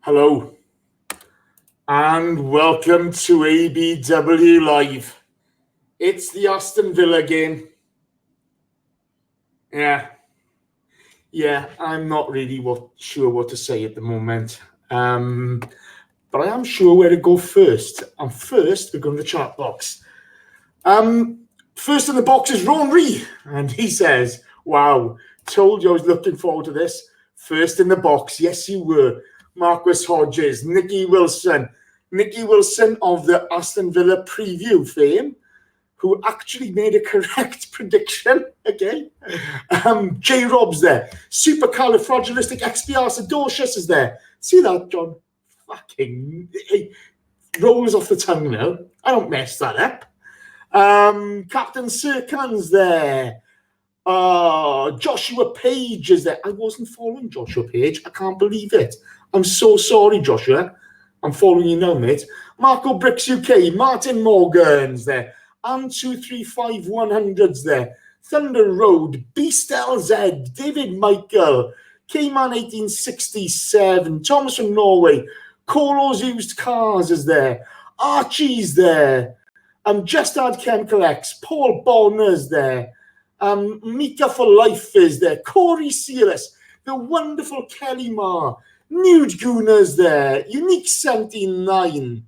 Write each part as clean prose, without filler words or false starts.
Hello, and welcome to ABW Live. It's the Aston Villa game. Yeah, I'm not really sure what to say at the moment. But I am sure where to go first. And first, we go to the chat box. First in the box is Ronry, and he says, wow, told you I was looking forward to this. First in the box, yes you were. Marcus Hodges, Nicky Wilson of the Aston Villa preview fame, who actually made a correct prediction. Okay. J Rob's there. Supercalifragilisticexpialidocious is there. See that, John? Fucking it rolls off the tongue now. I don't mess that up. Captain Sirkan's there. Joshua Page is there. I wasn't following Joshua Page. I can't believe it. I'm so sorry, Joshua. I'm following you now, mate. Marco Bricks UK, Martin Morgan's there. Am235100's there. Thunder Road, Beast LZ, David Michael, K-Man 1867, Thomas from Norway, Colo's Used Cars is there. Archie's there. Just Add Chemical X, Paul Bonner's there. Mika for Life is there. Corey Sealis, the wonderful Kelly Marr, Nude Gooners there. Unique 79.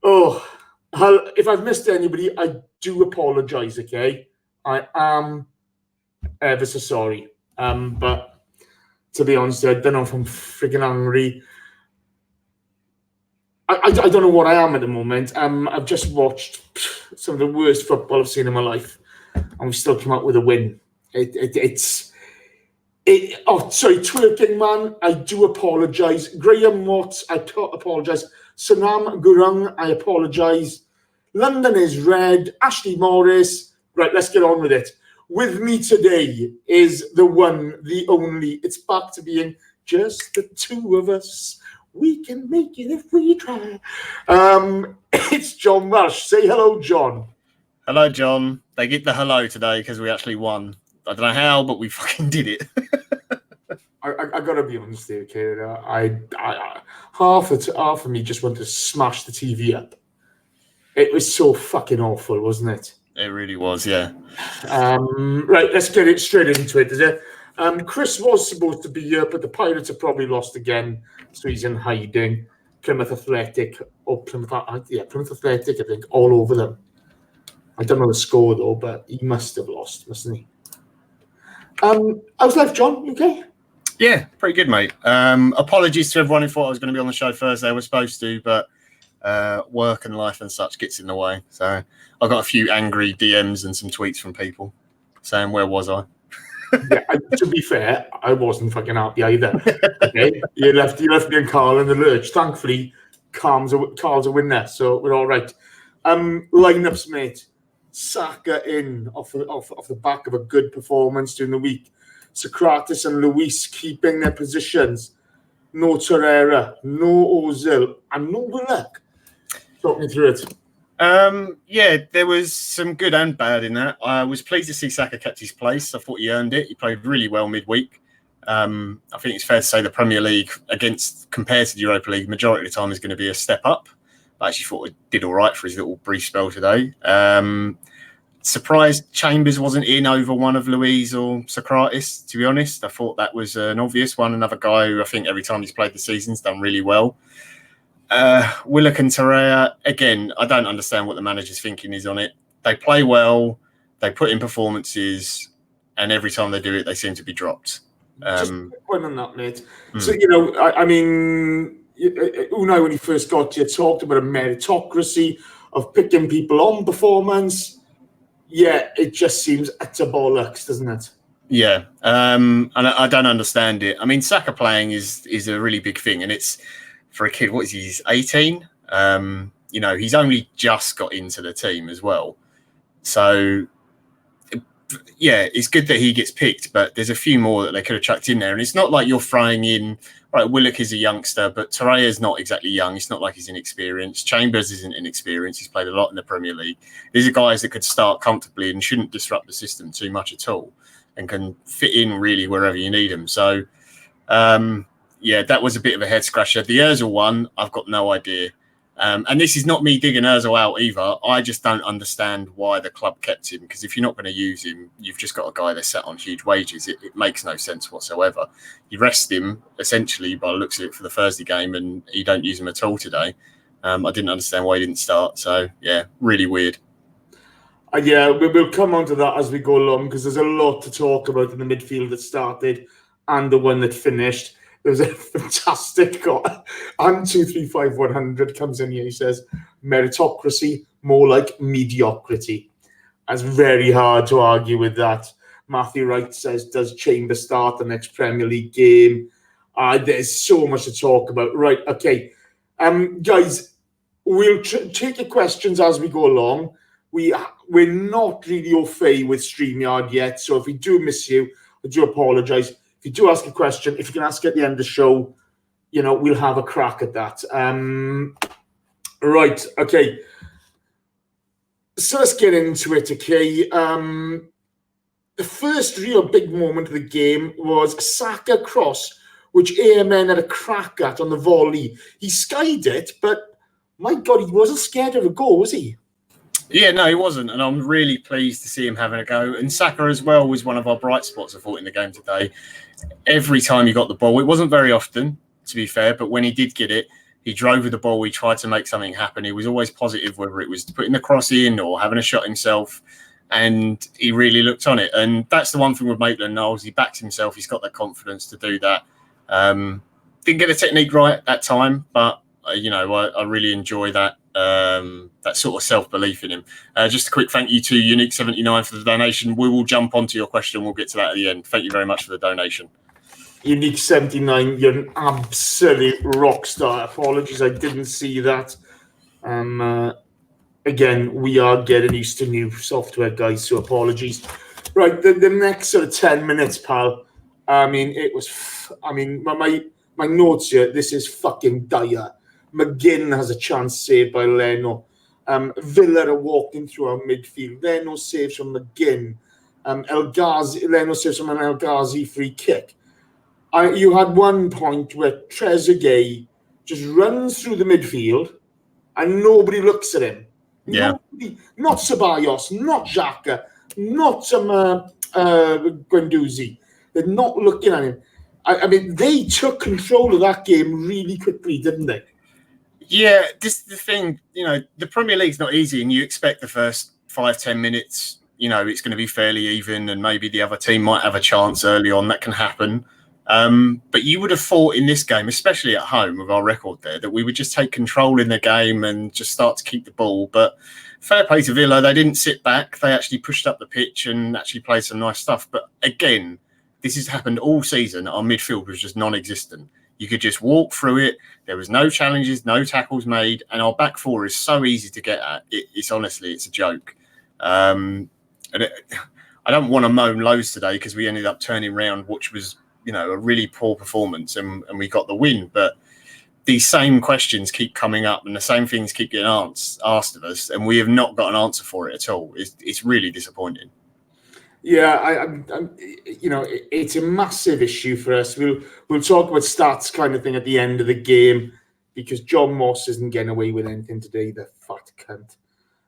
Oh, if I've missed anybody, I do apologise, okay? I am ever so sorry. But to be honest, I don't know if I'm freaking angry. I don't know what I am at the moment. I've just watched some of the worst football I've seen in my life, and we've still come out with a win. Twerking man, I do apologise. Graham Watts, I apologise. Sanam Gurung, I apologise. London is red. Ashley Morris. Right, let's get on with it. With me today is the one, the only. It's back to being just the two of us. We can make it if we try. It's John Welsh. Say hello, John. Hello, John. They get the hello today because we actually won. I don't know how, but we fucking did it. I gotta be honest here, kid. Half of me just wanted to smash the TV up. It was so fucking awful, wasn't it? It really was, yeah. Right, let's get it straight into it. Is it? Kris was supposed to be here, but the Pirates have probably lost again, so he's in hiding. Plymouth Athletic, I think, all over them. I don't know the score though, but he must have lost, mustn't he? How's life, John? You okay? Yeah, pretty good, mate. Apologies to everyone who thought I was going to be on the show Thursday. I was supposed to, but work and life and such gets in the way. So I got a few angry DMs and some tweets from people saying, "Where was I?" Yeah, to be fair, I wasn't fucking happy either. Okay, you left me and Carl in the lurch. Thankfully, Carl's a winner, so we're all right. Lineups, mate. Saka in off the back of a good performance during the week. Sokratis and Luiz keeping their positions. No Torreira, no Ozil, and no Willock. Talk me through it. Yeah, there was some good and bad in that. I was pleased to see Saka kept his place. I thought he earned it. He played really well midweek. I think it's fair to say the Premier League compared to the Europa League, majority of the time is going to be a step up. I actually thought he did all right for his little brief spell today. Surprised Chambers wasn't in over one of Luiz or Sokratis, to be honest. I thought that was an obvious one. Another guy who I think every time he's played the season's done really well. Willock and Torreira, again, I don't understand what the manager's thinking is on it. They play well, they put in performances, and every time they do it, they seem to be dropped. Just a quick point on that, mate. So, I mean, Unai, when he first got here, talked about a meritocracy of picking people on performance. Yeah, it just seems utter bollocks, doesn't it? Yeah, and I don't understand it. I mean, Saka playing is a really big thing, and it's for a kid. What is he? He's 18. He's only just got into the team as well. So, yeah, it's good that he gets picked, but there's a few more that they could have chucked in there. And it's not like you're throwing in, right, Willock is a youngster, but Torreira's not exactly young. It's not like he's inexperienced. Chambers isn't inexperienced. He's played a lot in the Premier League. These are guys that could start comfortably and shouldn't disrupt the system too much at all and can fit in really wherever you need them. So, yeah, that was a bit of a head scratcher. The Ozil one, I've got no idea. And this is not me digging Ozil out either. I just don't understand why the club kept him, because if you're not going to use him, you've just got a guy that's sat on huge wages. It makes no sense whatsoever. You rest him, essentially, by the looks of it, for the Thursday game, and you don't use him at all today. I didn't understand why he didn't start. So, yeah, really weird. Yeah, we'll come on to that as we go along, because there's a lot to talk about in the midfield that started and the one that finished. There's a fantastic and 235100 comes in here. He says, meritocracy, more like mediocrity. That's very hard to argue with that. Matthew Wright says, does Chambers start the next Premier League game? There's so much to talk about. Right, okay. Guys, we'll take your questions as we go along. We're not really au fait with StreamYard yet, so if we do miss you, I do apologise. If you do ask a question, if you can ask at the end of the show, we'll have a crack at that. Right, okay. So let's get into it, okay? The first real big moment of the game was a Saka cross, which AMN had a crack at on the volley. He skied it, but my God, he wasn't scared of a goal, was he? Yeah, no, he wasn't, and I'm really pleased to see him having a go. And Saka as well was one of our bright spots, I thought, in the game today. Every time he got the ball, it wasn't very often, to be fair, but when he did get it, he drove with the ball, he tried to make something happen. He was always positive, whether it was putting the cross in or having a shot himself, and he really looked on it. And that's the one thing with Maitland-Niles. He backs himself. He's got the confidence to do that. Didn't get the technique right at time, but, I really enjoy that. That sort of self-belief in him. Just a quick thank you to Unique79 for the donation. We will jump onto your question. We'll get to that at the end. Thank you very much for the donation. Unique79, you're an absolute rock star. Apologies, I didn't see that. Again, we are getting used to new software, guys, so apologies. Right, the next sort of 10 minutes, pal. My notes here, this is fucking dire. McGinn has a chance saved by Leno. Villa are walking through our midfield. Leno saves from McGinn. Leno saves from an El Ghazi free kick. You had one point where Trezeguet just runs through the midfield and nobody looks at him. Yeah. Nobody, not Ceballos, not Xhaka, not Guendouzi. They're not looking at him. They took control of that game really quickly, didn't they? Yeah, this is the thing, the Premier League's not easy, and you expect the first 5-10 minutes, it's going to be fairly even, and maybe the other team might have a chance early on. That can happen. But you would have thought in this game, especially at home with our record there, that we would just take control in the game and just start to keep the ball. But fair play to Villa, they didn't sit back. They actually pushed up the pitch and actually played some nice stuff. But again, this has happened all season. Our midfield was just non-existent. You could just walk through it. There was no challenges, no tackles made, and our back four is so easy to get at. It's honestly, it's a joke. I don't want to moan lows today because we ended up turning round, which was, a really poor performance, and we got the win. But these same questions keep coming up, and the same things keep getting asked of us, and we have not got an answer for it at all. It's really disappointing. Yeah, it's a massive issue for us. We'll talk about stats kind of thing at the end of the game, because John Moss isn't getting away with anything today, the fat cunt.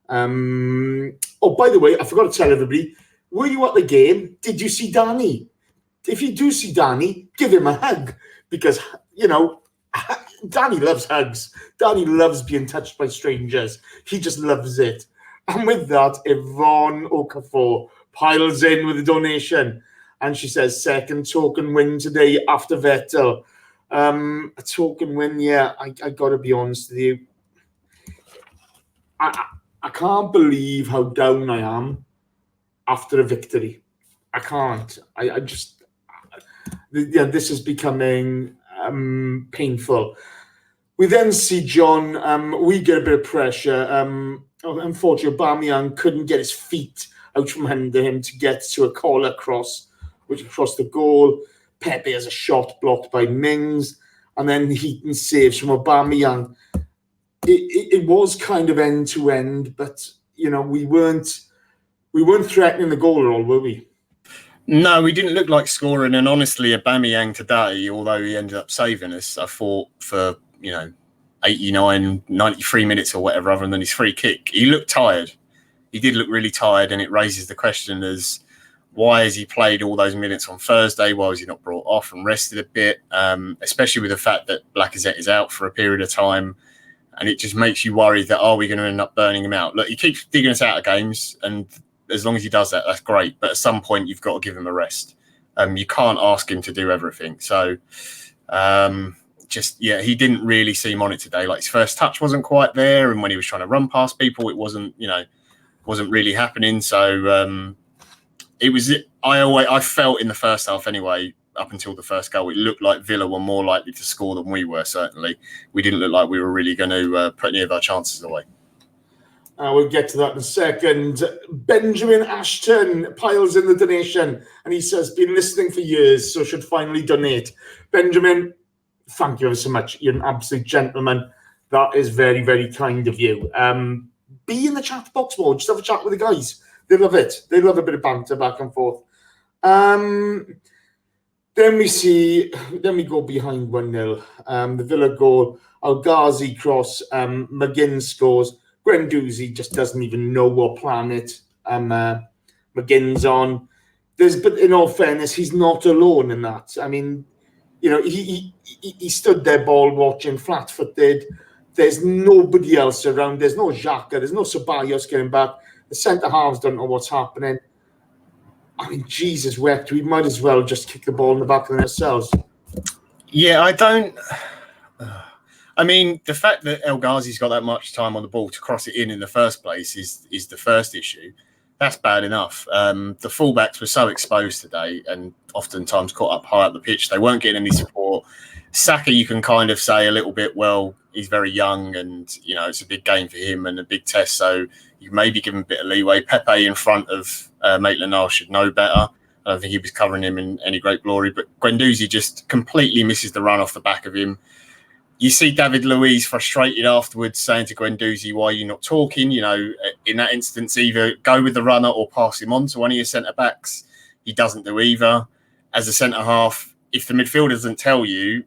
By the way, I forgot to tell everybody, were you at the game? Did you see Danny? If you do see Danny, give him a hug, because, Danny loves hugs. Danny loves being touched by strangers. He just loves it. And with that, Yvonne Okafor piles in with a donation, and she says, second token win today after Vettel. A token win, yeah, I got to be honest with you. I can't believe how down I am after a victory. I can't. This is becoming painful. We then see John. We get a bit of pressure. Unfortunately, Aubameyang couldn't get his feet out from under him to get to a collar cross, which across the goal. Pepe has a shot blocked by Mings, and then Heaton saves from Aubameyang. It was kind of end to end, but we weren't threatening the goal at all, were we? No, we didn't look like scoring. And honestly, Aubameyang today, although he ended up saving us, I thought for, 89, 93 minutes or whatever, other than his free kick, he looked tired. He did look really tired, and it raises the question as why has he played all those minutes on Thursday? Why was he not brought off and rested a bit? Especially with the fact that Lacazette is out for a period of time. And it just makes you worried that, are we going to end up burning him out? Look, he keeps digging us out of games, and as long as he does that, that's great. But at some point, you've got to give him a rest. You can't ask him to do everything. So, he didn't really seem on it today. Like, his first touch wasn't quite there, and when he was trying to run past people, it wasn't really happening. So I felt in the first half anyway, up until the first goal, it looked like Villa were more likely to score than we were. Certainly, we didn't look like we were really going to put any of our chances away. We'll get to that in a second. Benjamin Ashton piles in the donation, and he says, been listening for years, so should finally donate. Benjamin, thank you ever so much. You're an absolute gentleman. That is very, very kind of you. Be in the chat box more. Just have a chat with the guys. They love it. They love a bit of banter back and forth. Then we go behind 1-0. The Villa goal, Al-Ghazi cross, McGinn scores. Guendouzi just doesn't even know what planet McGinn's on. But in all fairness, he's not alone in that. I mean, he stood there ball watching, flat-footed. There's nobody else around. There's no Xhaka. There's no Ceballos getting back. The centre-halves don't know what's happening. I mean, Jesus wept. We might as well just kick the ball in the back of ourselves. Yeah, I don't... I mean, the fact that El Ghazi's got that much time on the ball to cross it in the first place is the first issue. That's bad enough. The fullbacks were so exposed today and oftentimes caught up high up the pitch. They weren't getting any support. Saka, you can kind of say a little bit, well, he's very young and, it's a big game for him and a big test. So you maybe give him a bit of leeway. Pepe in front of Maitland-Niles should know better. I don't think he was covering him in any great glory. But Guendouzi just completely misses the run off the back of him. You see David Luiz frustrated afterwards saying to Guendouzi, why are you not talking? In that instance, either go with the runner or pass him on to one of your centre-backs. He doesn't do either. As a centre-half, if the midfielder doesn't tell you,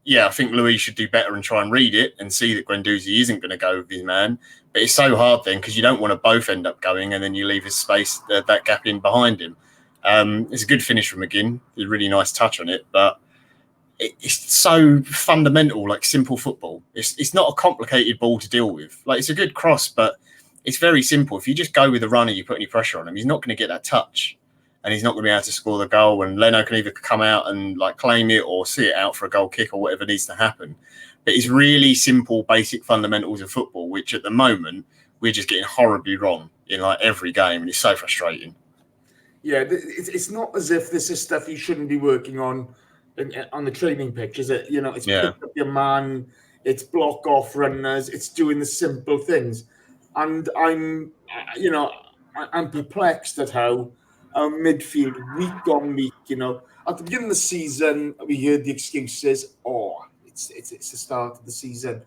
I think Luiz should do better and try and read it and see that Guendouzi isn't going to go with his man. But it's so hard then because you don't want to both end up going and then you leave his space, that gap in behind him. It's a good finish from McGinn. A really nice touch on it, but it's so fundamental, like simple football. It's not a complicated ball to deal with. Like, it's a good cross, but it's very simple. If you just go with the runner, you put any pressure on him, he's not going to get that touch. And he's not going to be able to score the goal. And Leno can either come out and claim it or see it out for a goal kick or whatever needs to happen. But it's really simple, basic fundamentals of football, which at the moment we're just getting horribly wrong in every game, and it's so frustrating. Yeah, it's not as if this is stuff you shouldn't be working on the training pitch, is it? It's pick up your man, it's block off runners, it's doing the simple things. And I'm perplexed at how our midfield, week on week, at the beginning of the season, we heard the excuses, it's the start of the season.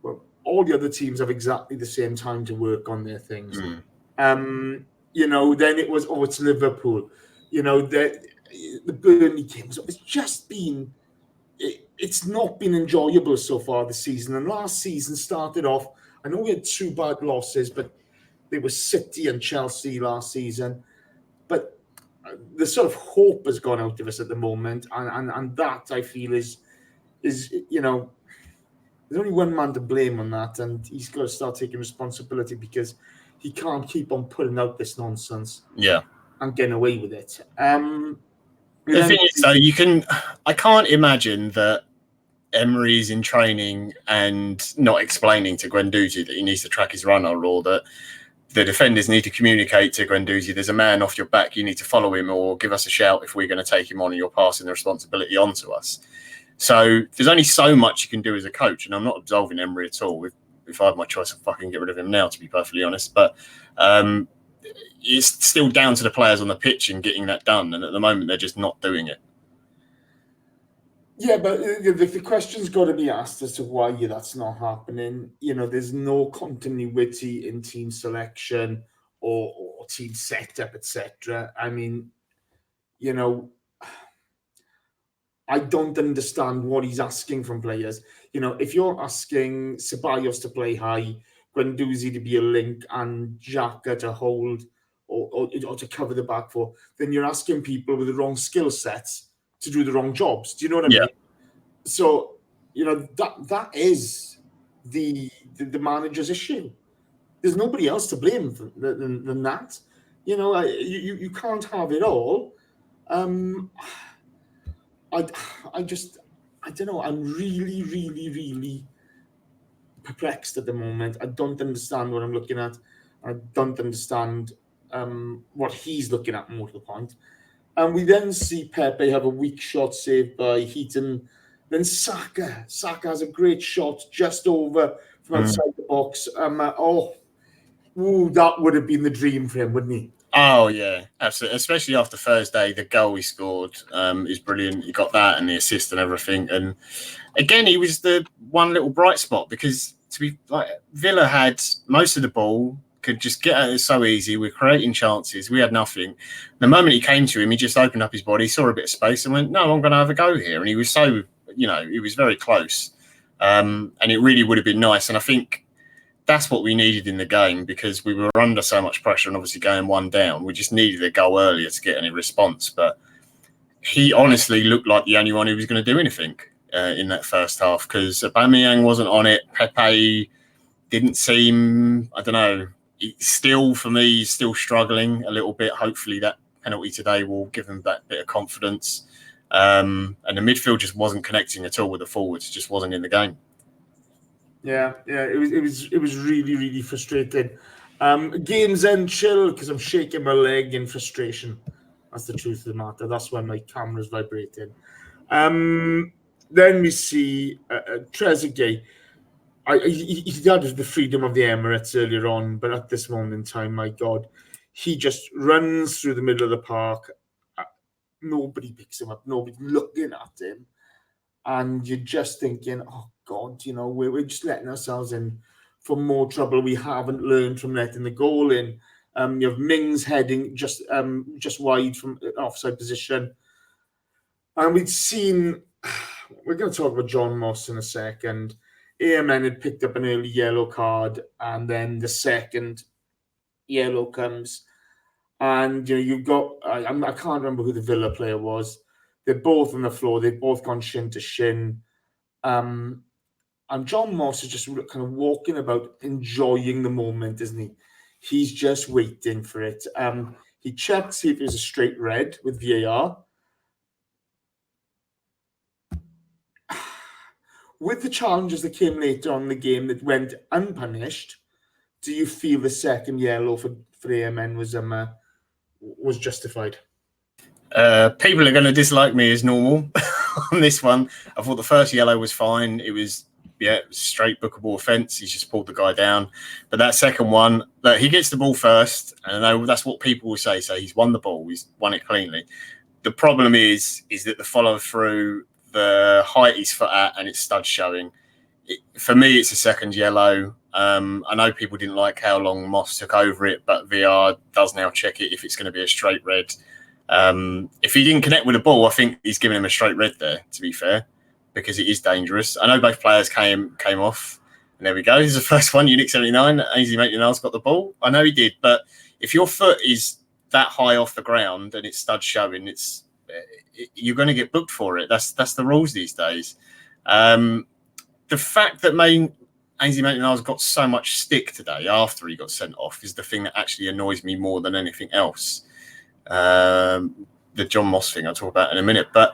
Well, all the other teams have exactly the same time to work on their things. Then it was, it's Liverpool. The Burnley games, it's not been enjoyable so far this season. And last season started off, I know we had 2 bad losses, but they were City and Chelsea last season. But the sort of hope has gone out of us at the moment, and that I feel is there's only one man to blame on that, and he's got to start taking responsibility because he can't keep on putting out this nonsense. Yeah, and getting away with it. The thing is, though, I can't imagine that Emery is in training and not explaining to Guendouzi that he needs to track his runner, or that the defenders need to communicate to Guendouzi, there's a man off your back, you need to follow him or give us a shout if we're going to take him on and you're passing the responsibility on to us. So there's only so much you can do as a coach, and I'm not absolving Emery at all. If I had my choice, I'd fucking get rid of him now, to be perfectly honest. But it's still down to the players on the pitch and getting that done, and at the moment they're just not doing it. Yeah, but the question's got to be asked as to why that's not happening. There's no continuity in team selection or team setup, etc. I mean, you know, I don't understand what he's asking from players. You know, if you're asking Ceballos to play high, Guendouzi to be a link, and Xhaka to hold or to cover the back four, then you're asking people with the wrong skill sets to do the wrong jobs. Do you know what I mean? So, you know, that is the manager's issue. There's nobody else to blame than that. You know, you can't have it all. I don't know. I'm really, really, really perplexed at the moment. I don't understand what I'm looking at. I don't understand what he's looking at, more to the point. And we then see Pepe have a weak shot saved by Heaton. Then Saka has a great shot just over from outside the box. That would have been the dream for him, wouldn't he? Oh, yeah, absolutely. Especially after Thursday, the goal he scored is brilliant. He got that and the assist and everything. And again, he was the one little bright spot because Villa had most of the ball, could just get at it so easy. We're creating chances. We had nothing. The moment he came to him, he just opened up his body, saw a bit of space and went, no, I'm going to have a go here. And he was so, he was very close. And it really would have been nice. And I think that's what we needed in the game because we were under so much pressure and obviously going one down. We just needed a goal earlier to get any response. But he honestly looked like the only one who was going to do anything in that first half because Aubameyang wasn't on it. Pepe didn't seem, I don't know, still for me, he's still struggling a little bit. Hopefully that penalty today will give him that bit of confidence. And the midfield just wasn't connecting at all with the forwards, just wasn't in the game. Yeah, it was really, really frustrating. Game's end chill because I'm shaking my leg in frustration. That's the truth of the matter. That's why my camera's vibrating. Then we see Trezeguet. He had the freedom of the Emirates earlier on, but at this moment in time, my God, he just runs through the middle of the park. Nobody picks him up. Nobody's looking at him. And you're just thinking, oh, God, we're just letting ourselves in for more trouble. We haven't learned from letting the goal in. You have Mings heading just wide from offside position. And we'd seen, we're going to talk about John Moss in a second. AMN had picked up an early yellow card, and then the second yellow comes. And, you've got, I can't remember who the Villa player was. They're both on the floor. They've both gone shin to shin. And John Moss is just kind of walking about, enjoying the moment, isn't he? He's just waiting for it. He checked to see if it was a straight red with VAR. With the challenges that came later on in the game that went unpunished, do you feel the second yellow for AMN was justified? People are going to dislike me as normal on this one. I thought the first yellow was fine. It was straight bookable offence. He's just pulled the guy down. But that second one, he gets the ball first, and I know that's what people will say. So he's won the ball. He's won it cleanly. The problem is that the follow through, the height he's foot at, and it's stud showing. For me, it's a second yellow. I know people didn't like how long Moss took over it, but VR does now check it if it's going to be a straight red. If he didn't connect with the ball, I think he's giving him a straight red there, to be fair, because it is dangerous. I know both players came off, and there we go. Here's the first one, Unix 79. Easy Maitland-Niles got the ball. I know he did, but if your foot is that high off the ground and it's stud showing, you're going to get booked for it. That's the rules these days. The fact that Ainsley Maitland-Niles got so much stick today after he got sent off is the thing that actually annoys me more than anything else. The John Moss thing I'll talk about in a minute, but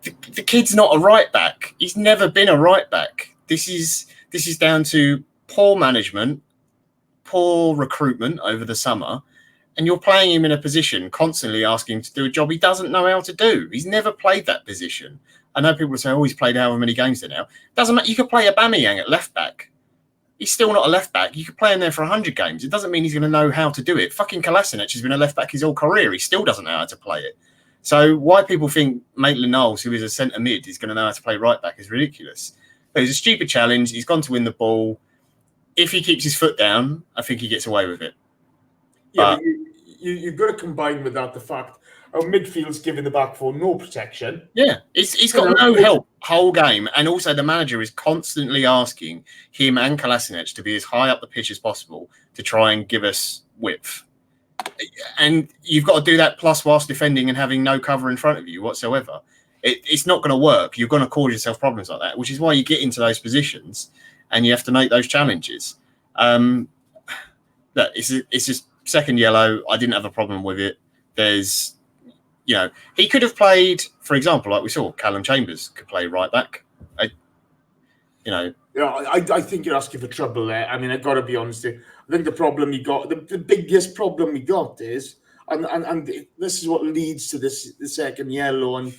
the kid's not a right back. He's never been a right back. This is down to poor management, poor recruitment over the summer, and you're playing him in a position constantly asking him to do a job he doesn't know how to do. He's never played that position. I know people say, he's played however many games there now. Doesn't matter. You could play Aubameyang at left back. He's still not a left back. You could play him there for 100 games. It doesn't mean he's going to know how to do it. Fucking Kolasinac has been a left back his whole career. He still doesn't know how to play it. So why people think Maitland-Niles, who is a centre mid, is going to know how to play right back is ridiculous. But it's a stupid challenge. He's gone to win the ball. If he keeps his foot down, I think he gets away with it. Yeah, but you've got to combine with that the fact Our midfield's giving the back four no protection. Yeah, he's got no help whole game. And also the manager is constantly asking him and Kolasinac to be as high up the pitch as possible to try and give us width. And you've got to do that plus whilst defending and having no cover in front of you whatsoever. It's not going to work. You're going to cause yourself problems like that, which is why you get into those positions and you have to make those challenges. It's just second yellow. I didn't have a problem with it. There's, he could have played, for example, like we saw, Callum Chambers could play right back. I think you're asking for trouble there. I mean, I've got to be honest here. I think the problem you got, the biggest problem we got is, and this is what leads to the second yellow. And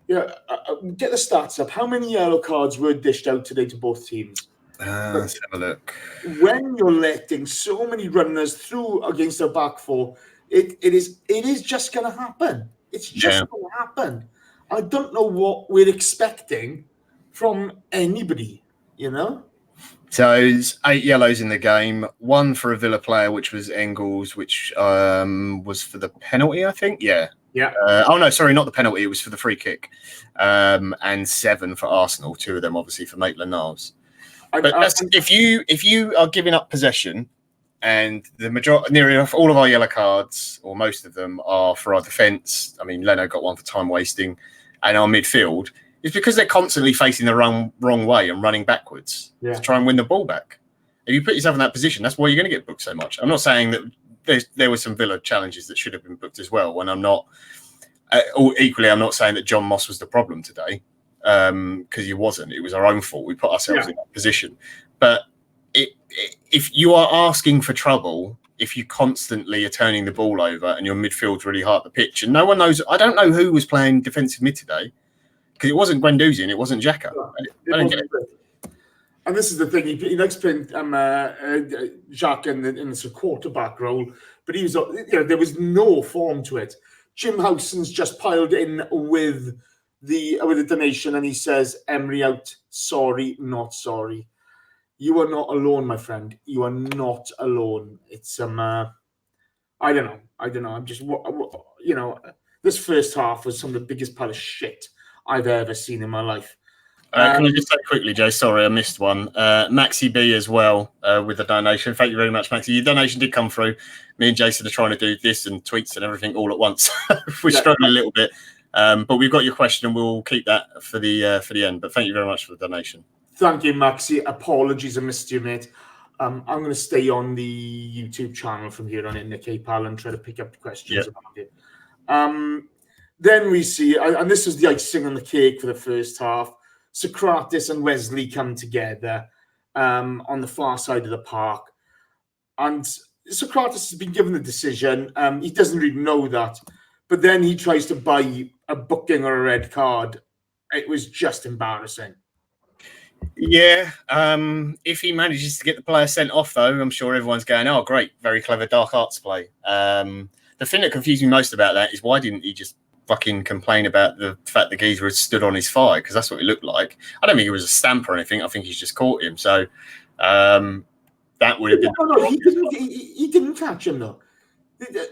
get the stats up. How many yellow cards were dished out today to both teams? Let's have a look. When you're letting so many runners through against their back four, it is just going to happen. It's just going to happen. I don't know what we're expecting from anybody, So it's 8 yellows in the game, 1 for a Villa player, which was Engels, which was for the penalty, I think. Yeah. No, sorry, not the penalty. It was for the free kick. And 7 for Arsenal, 2 of them obviously for Maitland-Niles. But if you are giving up possession, and the majority, nearly all of our yellow cards, or most of them, are for our defence. I mean, Leno got 1 for time wasting, and our midfield. It's because they're constantly facing the wrong way and running backwards to try and win the ball back. If you put yourself in that position, that's why you're going to get booked so much. I'm not saying that there were some Villa challenges that should have been booked as well. And I'm not, equally, I'm not saying that John Moss was the problem today, because he wasn't. It was our own fault. We put ourselves in that position. But if you are asking for trouble, if you constantly are turning the ball over and your midfield's really hard at the pitch, and no one knows, I don't know who was playing defensive mid today. Because it wasn't Guendouzi and it wasn't Xhaka. I don't get it. And this is the thing. He likes playing Xhaka in the quarterback role, but he was, there was no form to it. Jim Howson's just piled in with the donation, and he says, "Emery out. Sorry, not sorry. You are not alone, my friend. You are not alone." It's I don't know. I'm just this first half was some of the biggest pile of shit I've ever seen in my life. Can I just say quickly, Joe? Sorry, I missed one. Maxi B as well with the donation. Thank you very much, Maxi. Your donation did come through. Me and Jason are trying to do this and tweets and everything all at once. We're struggling a little bit, but we've got your question and we'll keep that for the end. But thank you very much for the donation. Thank you, Maxi. Apologies, I missed you, mate. I'm going to stay on the YouTube channel from here on in, Nick Apal, and try to pick up the questions about it. Then we see, and this was the icing on the cake for the first half, Sokratis and Wesley come together on the far side of the park. And Sokratis has been given the decision. He doesn't really know that. But then he tries to buy a booking or a red card. It was just embarrassing. Yeah. If he manages to get the player sent off, though, I'm sure everyone's going, oh, great, very clever dark arts play. The thing that confused me most about that is why didn't he just fucking complain about the fact the geezer had stood on his thigh, because that's what it looked like. I don't think it was a stamp or anything. I think he's just caught him. So that would have been. No, he didn't catch him though.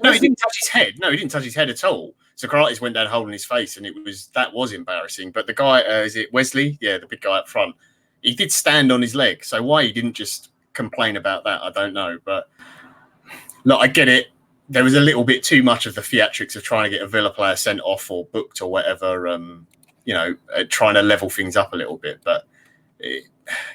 No, he didn't touch his head. No, he didn't touch his head at all. Sokratis went down holding his face, and that was embarrassing. But the guy, is it Wesley? Yeah, the big guy up front. He did stand on his leg. So why he didn't just complain about that, I don't know. But look, I get it. There was a little bit too much of the theatrics of trying to get a Villa player sent off or booked or whatever, trying to level things up a little bit. But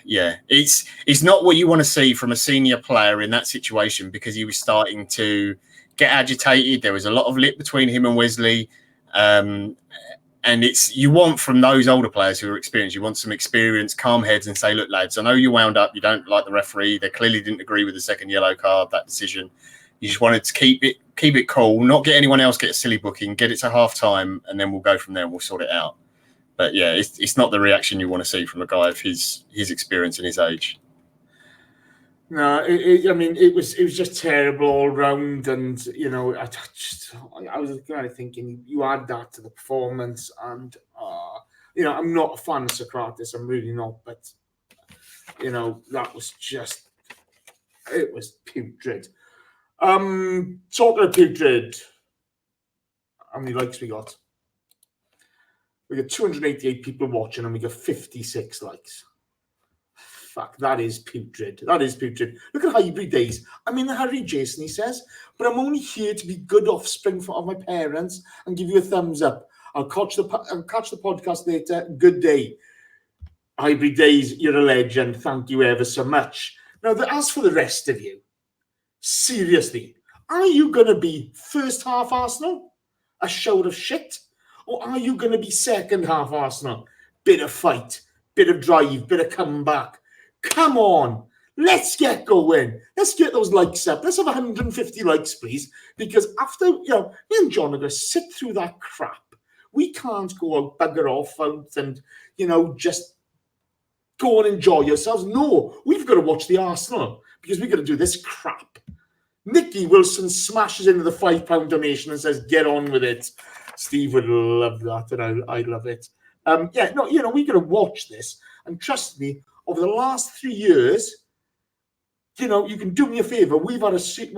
it's not what you want to see from a senior player in that situation, because he was starting to get agitated. There was a lot of lip between him and Wesley. And you want from those older players who are experienced, you want some experience, calm heads and say, look, lads, I know you wound up. You don't like the referee. They clearly didn't agree with the second yellow card, that decision. You just wanted to keep it cool, not get anyone else get a silly booking, get it to half time, and then we'll go from there and we'll sort it out. But yeah, it's not the reaction you want to see from a guy of his experience and his age. No, it was just terrible all round, and I was kind of thinking you add that to the performance, and I'm not a fan of Sokratis, I'm really not, but that was just, it was putrid. Talking of putrid, How many likes we got? We got 288 people watching and we got 56 likes. Fuck, that is putrid. That is putrid. Look at hybrid days. I'm in a hurry, Jason, he says, but I'm only here to be good offspring of my parents and give you a thumbs up. I'll catch the podcast later. Good day. Hybrid days, you're a legend. Thank you ever so much. Now, as for the rest of you, seriously, are you going to be first half Arsenal? A show of shit? Or are you going to be second half Arsenal? Bit of fight, bit of drive, bit of comeback. Come on, let's get going. Let's get those likes up. Let's have 150 likes, please. Because after, me and John are going to sit through that crap. We can't go out, bugger off out and, just go and enjoy yourselves. No, we've got to watch the Arsenal because we've got to do this crap. Nicky Wilson smashes into the £5 donation and says, get on with it. Steve would love that, and I love it. We've got to watch this. And trust me, over the last 3 years, you can do me a favour. We've had to sit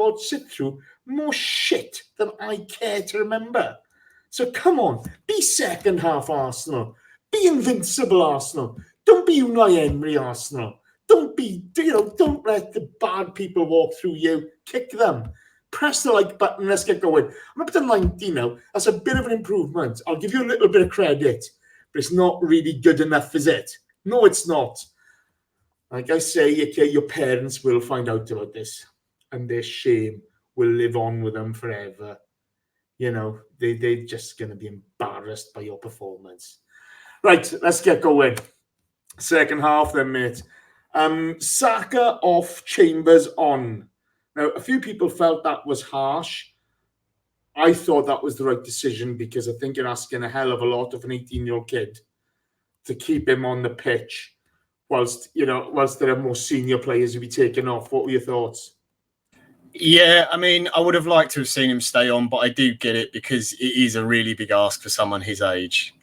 through more shit than I care to remember. So come on, be second half Arsenal. Be invincible Arsenal. Don't be Unai Emery Arsenal. Don't let the bad people walk through you. Kick them. Press the like button. Let's get going. I'm up to 90 now. That's a bit of an improvement. I'll give you a little bit of credit, but it's not really good enough, is it? No, it's not. Like I say, okay, your parents will find out about this, and their shame will live on with them forever. They're just going to be embarrassed by your performance. Right, let's get going. Second half then, mate. Saka off, Chambers on. Now, a few people felt that was harsh. I thought that was the right decision because I think you're asking a hell of a lot of an 18-year-old kid to keep him on the pitch whilst there are more senior players who be taken off. What were your thoughts? Yeah, I mean, I would have liked to have seen him stay on, but I do get it because it is a really big ask for someone his age.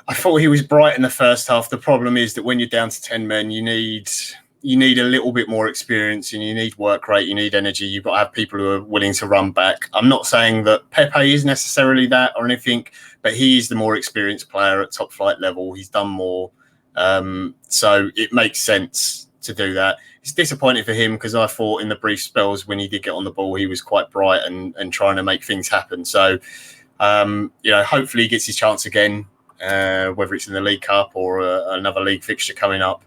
I thought he was bright in the first half. The problem is that when you're down to 10 men, you need a little bit more experience and you need work rate, you need energy. You've got to have people who are willing to run back. I'm not saying that Pepe is necessarily that or anything, but he is the more experienced player at top flight level. He's done more. So it makes sense to do that. It's disappointing for him because I thought in the brief spells when he did get on the ball, he was quite bright and trying to make things happen. So, hopefully he gets his chance again, whether it's in the League Cup or another league fixture coming up.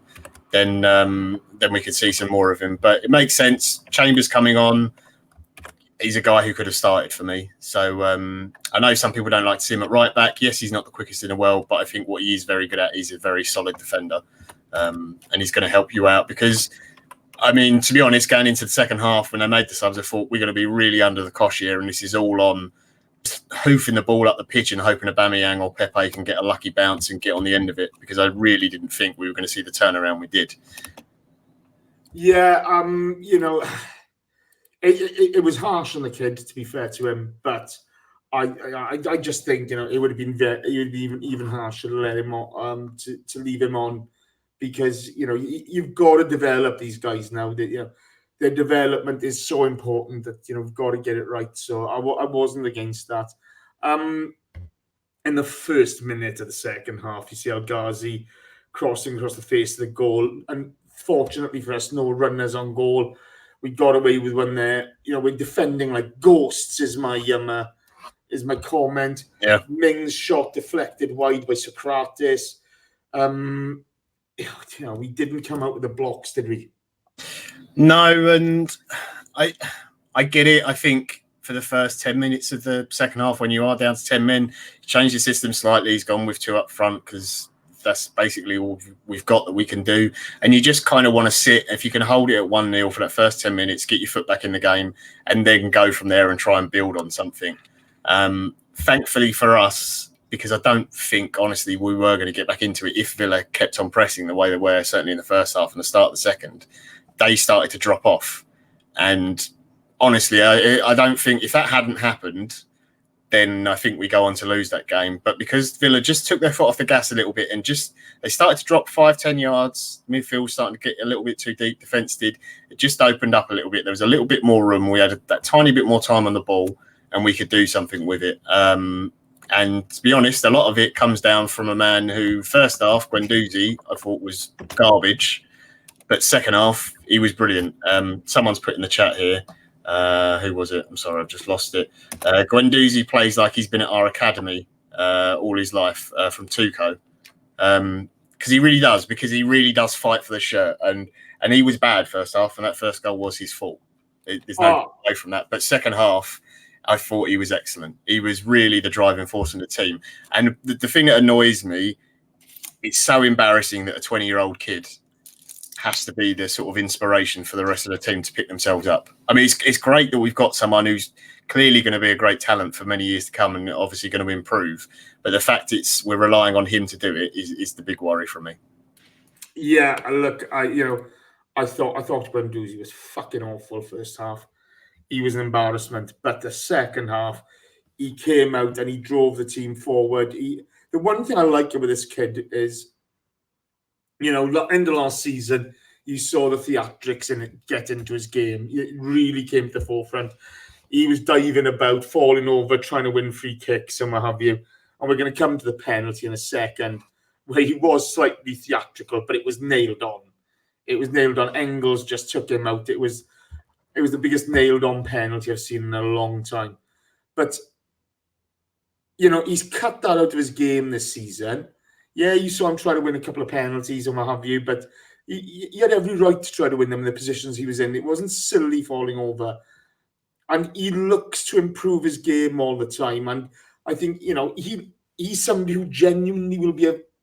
Then we could see some more of him. But it makes sense. Chambers coming on. He's a guy who could have started for me. So I know some people don't like to see him at right back. Yes, he's not the quickest in the world, but I think what he is very good at is a very solid defender. And he's going to help you out because, I mean, to be honest, going into the second half when they made the subs, I thought we're going to be really under the cosh here and this is all on hoofing the ball up the pitch and hoping Aubameyang or Pepe can get a lucky bounce and get on the end of it because I really didn't think we were going to see the turnaround we did. Yeah, it was harsh on the kid, to be fair to him, but I just think it would have been even harsher to let him on, to leave him on because you've got to develop these guys now. Their development is so important that we've got to get it right. So I wasn't against that. In the first minute of the second half, you see El Ghazi crossing across the face of the goal, and fortunately for us, no runners on goal. We got away with one there. We're defending like ghosts. Is my comment. Yeah. Ming's shot deflected wide by Sokratis. We didn't come out with the blocks, did we? No, and I get it. I think for the first 10 minutes of the second half, when you are down to 10 men, change the system slightly. He's gone with 2 up front because that's basically all we've got that we can do. And you just kind of want to sit. If you can hold it at 1-0 for that first 10 minutes, get your foot back in the game, and then go from there and try and build on something. Thankfully for us, because I don't think, honestly, we were going to get back into it if Villa kept on pressing the way they were, certainly in the first half and the start of the second. They started to drop off. And honestly, I don't think if that hadn't happened, then I think we go on to lose that game. But because Villa just took their foot off the gas a little bit and they started to drop 5-10 yards, midfield starting to get a little bit too deep, defence did. It just opened up a little bit. There was a little bit more room. We had that tiny bit more time on the ball and we could do something with it. And to be honest, a lot of it comes down from a man who, first half, Guendouzi, I thought was garbage, but second half, he was brilliant. Someone's put in the chat here. Who was it? I'm sorry, I've just lost it. Guendouzi plays like he's been at our academy all his life from Tuco. Because he really does fight for the shirt. And he was bad first half, and that first goal was his fault. There's no way from that. But second half, I thought he was excellent. He was really the driving force in the team. And the thing that annoys me, it's so embarrassing that a 20-year-old kid has to be the sort of inspiration for the rest of the team to pick themselves up. I mean, it's great that we've got someone who's clearly going to be a great talent for many years to come and obviously going to improve. But the fact we're relying on him to do it is the big worry for me. Yeah, look, I thought Guendouzi was fucking awful first half. He was an embarrassment. But the second half, he came out and he drove the team forward. The one thing I like about this kid is, end of last season, you saw the theatrics in it get into his game. It really came to the forefront. He was diving about, falling over, trying to win free kicks and what have you. And we're going to come to the penalty in a second, where he was slightly theatrical, but it was nailed on. Engels just took him out. It was the biggest nailed-on penalty I've seen in a long time. But, he's cut that out of his game this season. Yeah, you saw him try to win a couple of penalties and what have you, but he had every right to try to win them in the positions he was in. It wasn't silly falling over. And he looks to improve his game all the time. And I think, he's somebody who genuinely will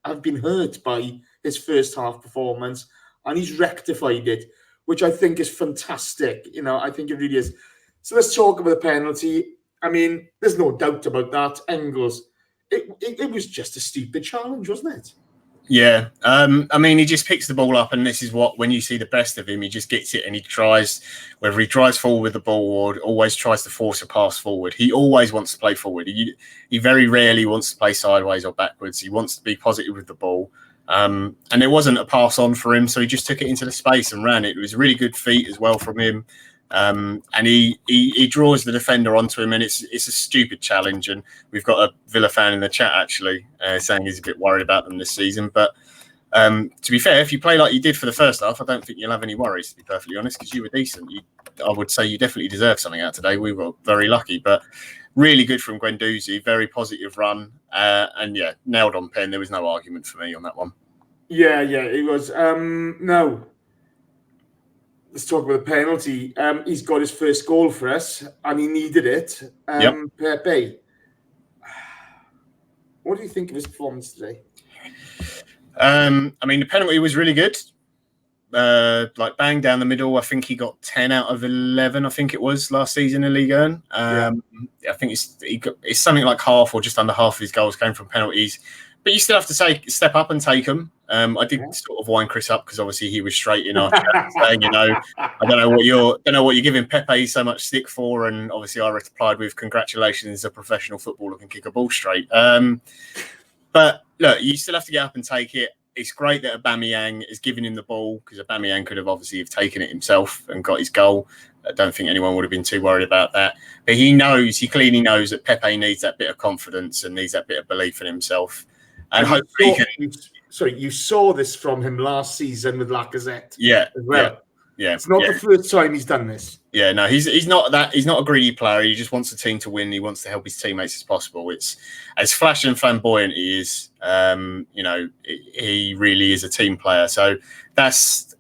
have been hurt by his first half performance, and he's rectified it, which I think is fantastic. I think it really is. So let's talk about the penalty. I mean, there's no doubt about that. Engels, it was just a stupid challenge, wasn't it? Yeah. I mean, he just picks the ball up, and this is when you see the best of him, he just gets it and he tries, whether he drives forward with the ball or always tries to force a pass forward. He always wants to play forward. He very rarely wants to play sideways or backwards. He wants to be positive with the ball. And there wasn't a pass on for him, so he just took it into the space and ran it. It was a really good feat as well from him. And he draws the defender onto him, and it's a stupid challenge. And we've got a Villa fan in the chat actually saying he's a bit worried about them this season. But to be fair, if you play like you did for the first half, I don't think you'll have any worries, to be perfectly honest, because you were decent. I would say you definitely deserved something out today. We were very lucky, but really good from Guendouzi. Very positive run, and yeah, nailed on pen. There was no argument for me on that one. Yeah, it was. No. Let's talk about the penalty. He's got his first goal for us, and he needed it. Pepe, what do you think of his performance today? I mean, the penalty was really good. Like bang down the middle. I think he got 10 out of 11. I think it was last season in Ligue 1. I think it's something like half or just under half of his goals came from penalties. But you still have to step up and take them. I did sort of wind Kris up because obviously he was straight in our chat saying, I don't know what you're giving Pepe so much stick for, and obviously I replied with congratulations, a professional footballer can kick a ball straight. But look, you still have to get up and take it. It's great that Aubameyang is giving him the ball, because Aubameyang could have obviously taken it himself and got his goal. I don't think anyone would have been too worried about that. But he clearly knows that Pepe needs that bit of confidence and needs that bit of belief in himself. And hopefully you saw this from him last season with Lacazette. Yeah, as well. Yeah. It's not the first time he's done this. Yeah, no, he's not a greedy player. He just wants the team to win. He wants to help his teammates as possible. It's as flash and flamboyant he is. He really is a team player. So that's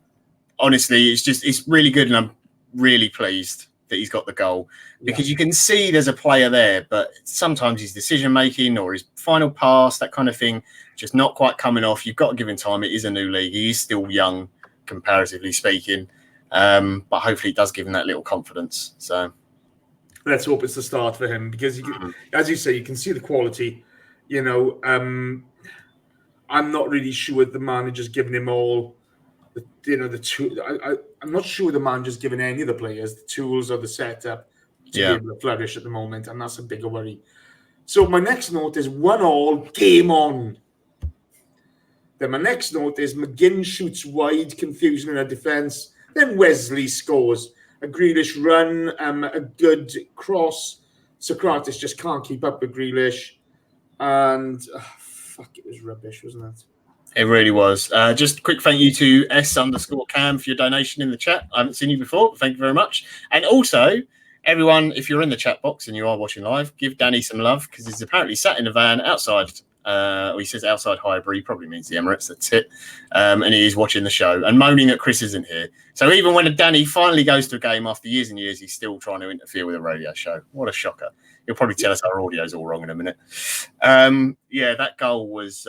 honestly, it's really good, and I'm really pleased that he's got the goal, because you can see there's a player there, but sometimes his decision making or his final pass, that kind of thing, just not quite coming off. You've got to give him time. It is a new league. He is still young, comparatively speaking, but hopefully it does give him that little confidence. So let's hope it's the start for him, because as you say, you can see the quality. I'm not really sure the manager's given him all I'm not sure the manager's given any of the players the tools or the setup to be able to flourish at the moment, and that's a bigger worry. So my next note is 1-1, game on. Then my next note is McGinn shoots wide, confusion in our defence. Then Wesley scores. A Grealish run, a good cross Sokratis just can't keep up with Grealish. And, it was rubbish, wasn't it? It really was. Just a quick thank you to S_Cam for your donation in the chat. I haven't seen you before, but thank you very much. And also, everyone, if you're in the chat box and you are watching live, give Danny some love because he's apparently sat in a van outside. He says outside Highbury, probably means the Emirates, that's it. And he is watching the show and moaning that Kris isn't here. So even when Danny finally goes to a game after years and years, he's still trying to interfere with a radio show. What a shocker. He'll probably tell us our audio's all wrong in a minute. That goal was...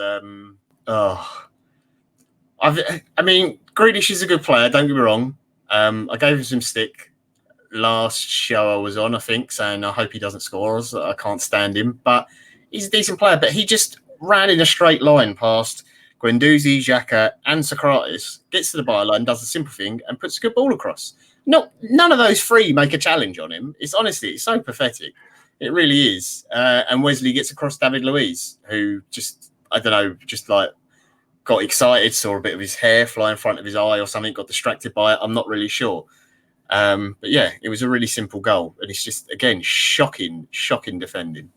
Grealish is a good player, don't get me wrong. I gave him some stick last show I was on, I think, saying I hope he doesn't score. I can't stand him. But he's a decent player. But he just ran in a straight line past Guendouzi, Xhaka and Sokratis, gets to the byline, does the simple thing and puts a good ball across. None of those three make a challenge on him. It's so pathetic. It really is. And Wesley gets across David Luiz, who got excited, saw a bit of his hair fly in front of his eye or something, got distracted by it. I'm not really sure. But yeah, it was a really simple goal. And it's just, again, shocking defending.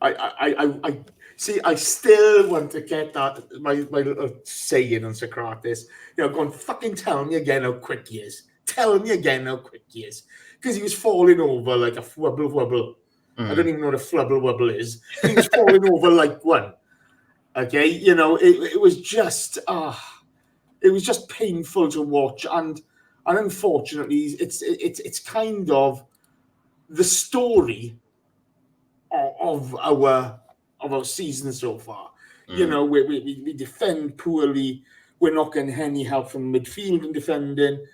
I see, I still want to get that, my little saying on Sokratis, going, fucking tell me again how quick he is. Tell me again how quick he is. Because he was falling over like a wobble. I don't even know what a flubble wobble is. He was falling over like one. Okay, it was just painful to watch, and unfortunately, it's kind of the story of our season so far. We defend poorly. We're not getting any help from midfield and defending.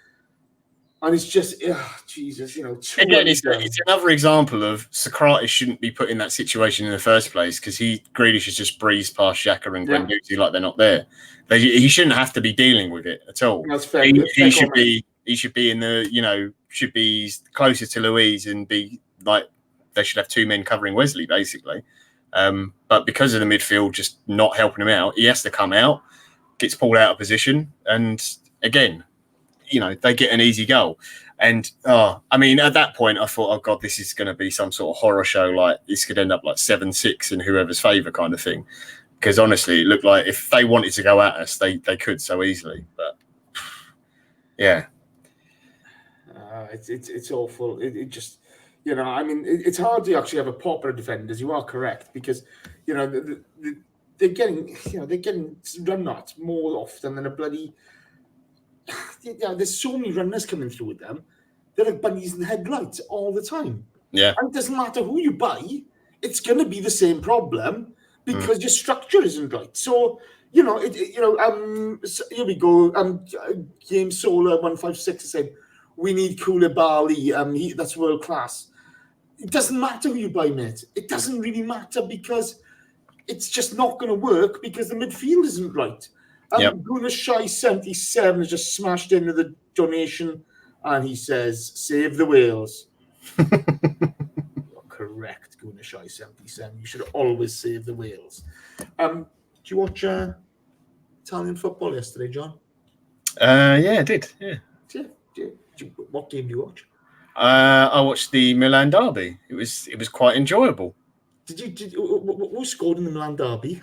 And it's just, Jesus, Again, it's another example of Sokratis shouldn't be put in that situation in the first place because Grealish has just breezed past Xhaka and Guendouzi like they're not there. He shouldn't have to be dealing with it at all. That's fair. He should be in the, should be closer to Luiz and be like, they should have two men covering Wesley, basically. But because of the midfield just not helping him out, he has to come out, gets pulled out of position, and again, they get an easy goal. And, at that point, I thought, oh, God, this is going to be some sort of horror show. Like, this could end up like 7-6 in whoever's favour kind of thing. Because, honestly, it looked like if they wanted to go at us, they could so easily. But, yeah. It's awful. It just, it's hard to actually have a popular defenders. You are correct. Because, they're getting run at more often than a bloody... there's so many runners coming through with them. They're like bunnies in headlights all the time. Yeah. And it doesn't matter who you buy, it's going to be the same problem because your structure isn't right. So, here we go. James Solar 156 is saying, we need Koulibaly. That's world class. It doesn't matter who you buy, mate. It doesn't really matter because it's just not going to work because the midfield isn't right. Gooners Shy 77 has just smashed into the donation and he says, save the whales. You're correct, Gooners Shy 77. You should always save the whales. Did you watch Italian football yesterday, John? Yeah, I did. Yeah. What game do you watch? I watched the Milan derby. It was quite enjoyable. Who scored in the Milan derby?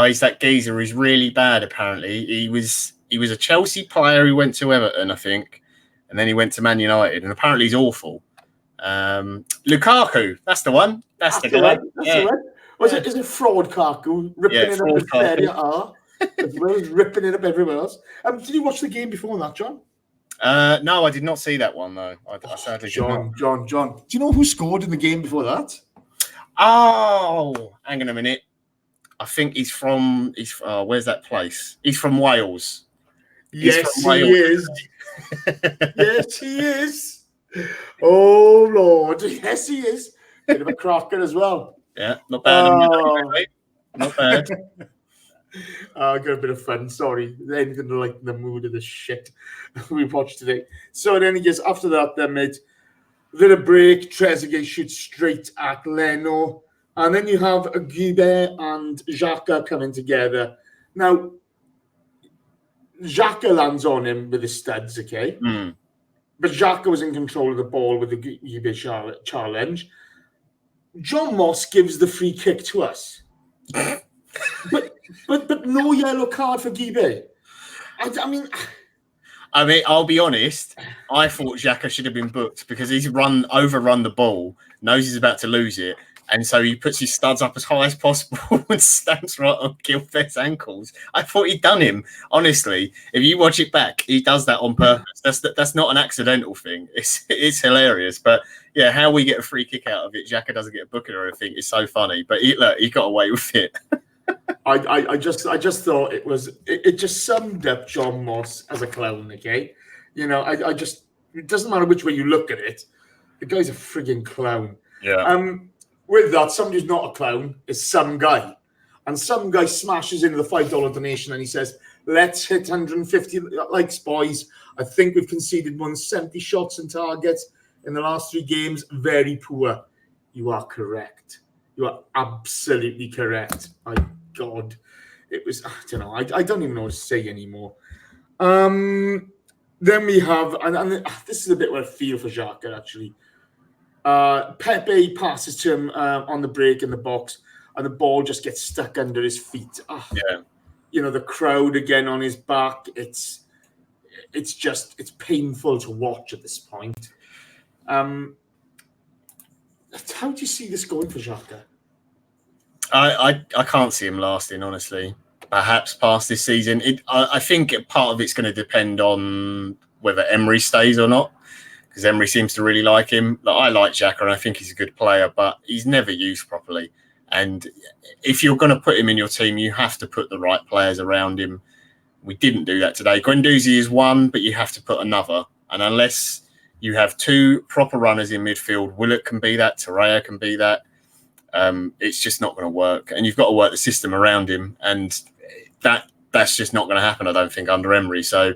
He's that geezer who's really bad, apparently. He was a Chelsea player who went to Everton, I think, and then he went to Man United, and apparently he's awful. Lukaku, that's the one. That's the guy. Is it fraud Kaku ripping it up as Serie A, as well as ripping it up everywhere else? Did you watch the game before that, John? No, I did not see that one, though. I sadly did not. John. Do you know who scored in the game before that? Oh, hang on a minute. I think he's from where's that place? He's from Wales. Yes, he is. Yes, he is. Oh, Lord. Yes, he is. Bit of a cracker as well. Yeah, not bad. Not bad. I got a bit of fun. Sorry. Anything to lighten the mood of the shit we watched today. So then he gets after that, then, mate. Then a break. Trezeguet shoots straight at Leno. And then you have Aguibe and Xhaka coming together. Now, Xhaka lands on him with the studs, okay? but Xhaka was in control of the ball with the Gibe challenge. John Moss gives the free kick to us. but no yellow card for Gibe. I mean, I'll be honest. I thought Xhaka should have been booked because he's overrun the ball, knows he's about to lose it, and so he puts his studs up as high as possible and stamps right on Gilbert's ankles. I thought he'd done him. Honestly, if you watch it back, he does that on purpose. That's not an accidental thing. It's hilarious. But yeah, how we get a free kick out of it, Xhaka doesn't get a booking or anything. It's so funny. But he got away with it. I just thought it just summed up John Moss as a clown. Okay, it doesn't matter which way you look at it, the guy's a frigging clown. Yeah. With that, somebody who's not a clown is some guy, and some guy smashes into the $5 donation and he says, "Let's hit 150 likes, boys. I think we've conceded 170 shots and targets in the last 3 games. Very poor." You are correct. You are absolutely correct. My God, it was. I don't know. I don't even know what to say anymore. Then we have, and this is a bit where I feel for Xhaka actually. Pepe passes to him on the break in the box, and the ball just gets stuck under his feet. Yeah. The crowd again on his back. It's painful to watch at this point. How do you see this going for Xhaka? I can't see him lasting, honestly. Perhaps past this season. I think part of it's going to depend on whether Emery stays or not, because Emery seems to really like him. I like Xhaka and I think he's a good player, but he's never used properly. And if you're going to put him in your team, you have to put the right players around him. We didn't do that today. Guendouzi is one, but you have to put another. And unless you have 2 proper runners in midfield, Willock can be that, Torreira can be that, it's just not going to work. And you've got to work the system around him. And that's just not going to happen, I don't think, under Emery. So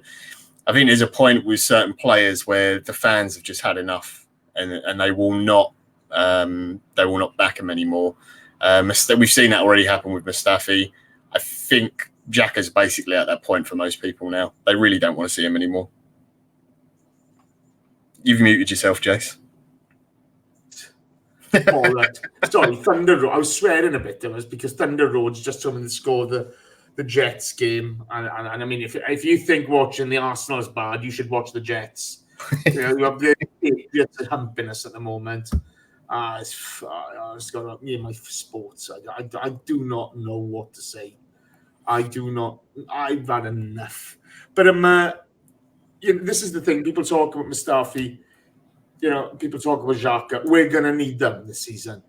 I think there's a point with certain players where the fans have just had enough, and they will not back him anymore. We've seen that already happen with Mustafi. I think Xhaka's basically at that point for most people now. They really don't want to see him anymore. You've muted yourself, Jace. Sorry, Thunder Road. I was swearing a bit there was because Thunder Road's just someone that scored the Jets game, and I mean, if you think watching the Arsenal is bad, you should watch the Jets. You have the Jets humping us at the moment. I just got me and my sports. I do not know what to say. I've had enough. But this is the thing. People talk about Mustafi. People talk about Xhaka. We're gonna need them this season.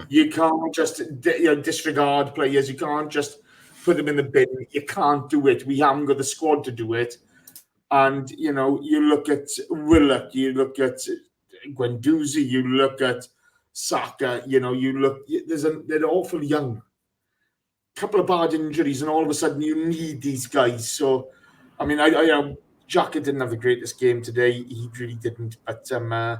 You can't just disregard players. You can't just put them in the bin. You can't do it. We haven't got the squad to do it. And you look at Willock, you look at Guendouzi, you look at Saka. They're awful young. Couple of bad injuries, and all of a sudden you need these guys. So, I mean, Xhaka didn't have the greatest game today. He really didn't. But I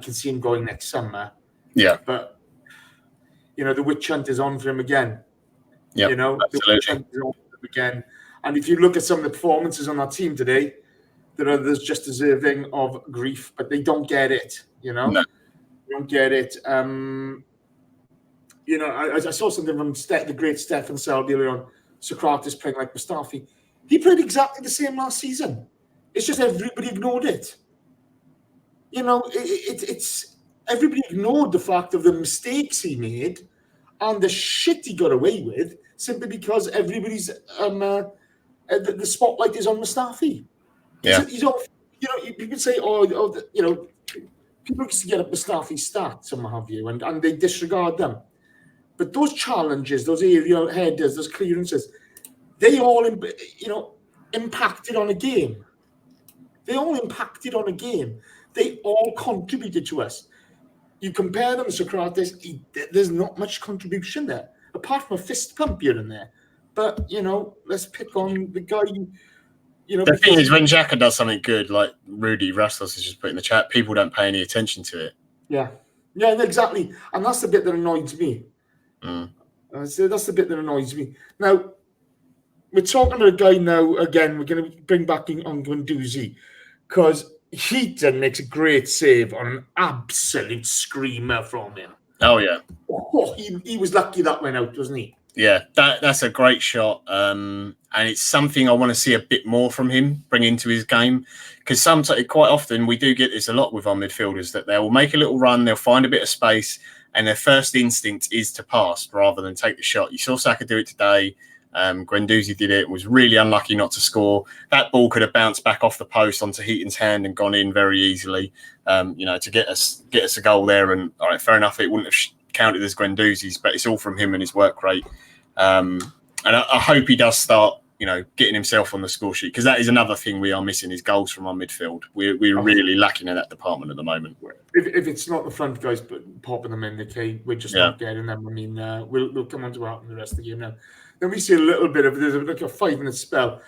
can see him going next summer. Yeah. But the witch hunt is on for him again. Yeah. The witch hunt is on for him again. And if you look at some of the performances on that team today, there are others just deserving of grief, but they don't get it. No. They don't get it. I saw something from the great Stefan Selby earlier on. Sokratis playing like Mustafi. He played exactly the same last season. It's just everybody ignored it. It's everybody ignored the fact of the mistakes he made and the shit he got away with simply because everybody's the spotlight is on Mustafi. Yeah. He's off. People say, people used to get up Mustafi's stats and what have you, and they disregard them. But those challenges, those aerial headers, those clearances, they all, impacted on a game. They all impacted on a game. They all contributed to us. You compare them to Sokratis, there's not much contribution there, apart from a fist pump here and there. But, let's pick on the guy. The thing is, when Xhaka does something good, like Rudy Rastos has just put in the chat, people don't pay any attention to it. Yeah, exactly. And that's the bit that annoys me. So that's the bit that annoys me. Now, we're talking about a guy now, again, we're going to bring back on Guendouzi. because Heaton makes a great save on an absolute screamer from him. Oh, yeah. Oh, he was lucky that went out, wasn't he? Yeah, that's a great shot. And it's something I want to see a bit more from him bring into his game. Because quite often we do get this a lot with our midfielders, that they'll make a little run, they'll find a bit of space, and their first instinct is to pass rather than take the shot. You saw Saka do it today. Guendouzi did it, was really unlucky not to score. That ball could have bounced back off the post onto Heaton's hand and gone in very easily, to get us a goal there. And all right, fair enough, it wouldn't have counted as Guendouzi's, but it's all from him and his work rate. And I hope he does start, getting himself on the score sheet, because that is another thing we are missing, is goals from our midfield. We're really lacking in that department at the moment. If it's not the front guys but popping them in, okay, we're just not getting them. I mean, we'll come on to what happened the rest of the game now. Then we see a little bit of, there's like a 5-minute spell.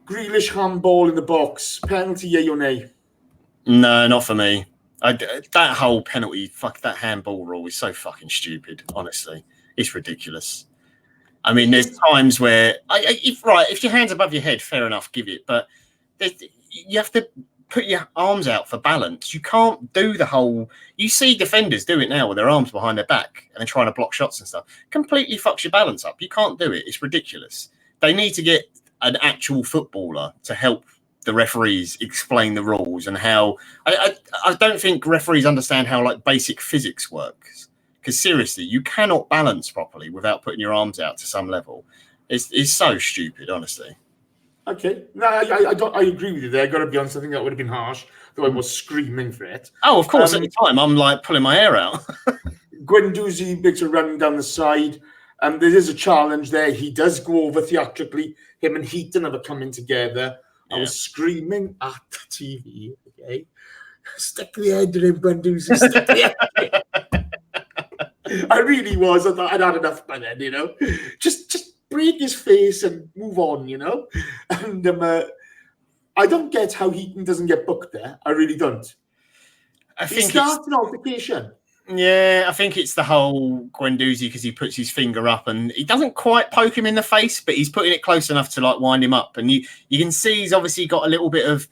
Grealish handball in the box. Penalty, yay or nay? No, not for me. That whole penalty, that handball rule is so fucking stupid, honestly. It's ridiculous. I mean, there's times where, if your hand's above your head, fair enough, give it. But you have to put your arms out for balance. You can't do the whole... You see defenders do it now with their arms behind their back and they're trying to block shots and stuff. Completely fucks your balance up. You can't do it. It's ridiculous. They need to get an actual footballer to help the referees explain the rules and how... I don't think referees understand how basic physics works. Because seriously, you cannot balance properly without putting your arms out to some level. It's so stupid, honestly. Okay. No, I agree with you there. I got to be honest, I think that would have been harsh, though I was screaming for it. Oh, of course. At the time, I'm pulling my hair out. Guendouzi makes a run down the side. There is a challenge there. He does go over theatrically. Him and Heaton are coming together. Yeah. I was screaming at the TV. Okay. Stick the head in him, Guendouzi. Stick the head. I really was. I'd had enough by then, Just break his face and move on, And I don't get how Heaton doesn't get booked there. I really don't. I think he starts an altercation. Yeah, I think it's the whole Guendouzi, because he puts his finger up and he doesn't quite poke him in the face, but he's putting it close enough to wind him up. And you can see he's obviously got a little bit of...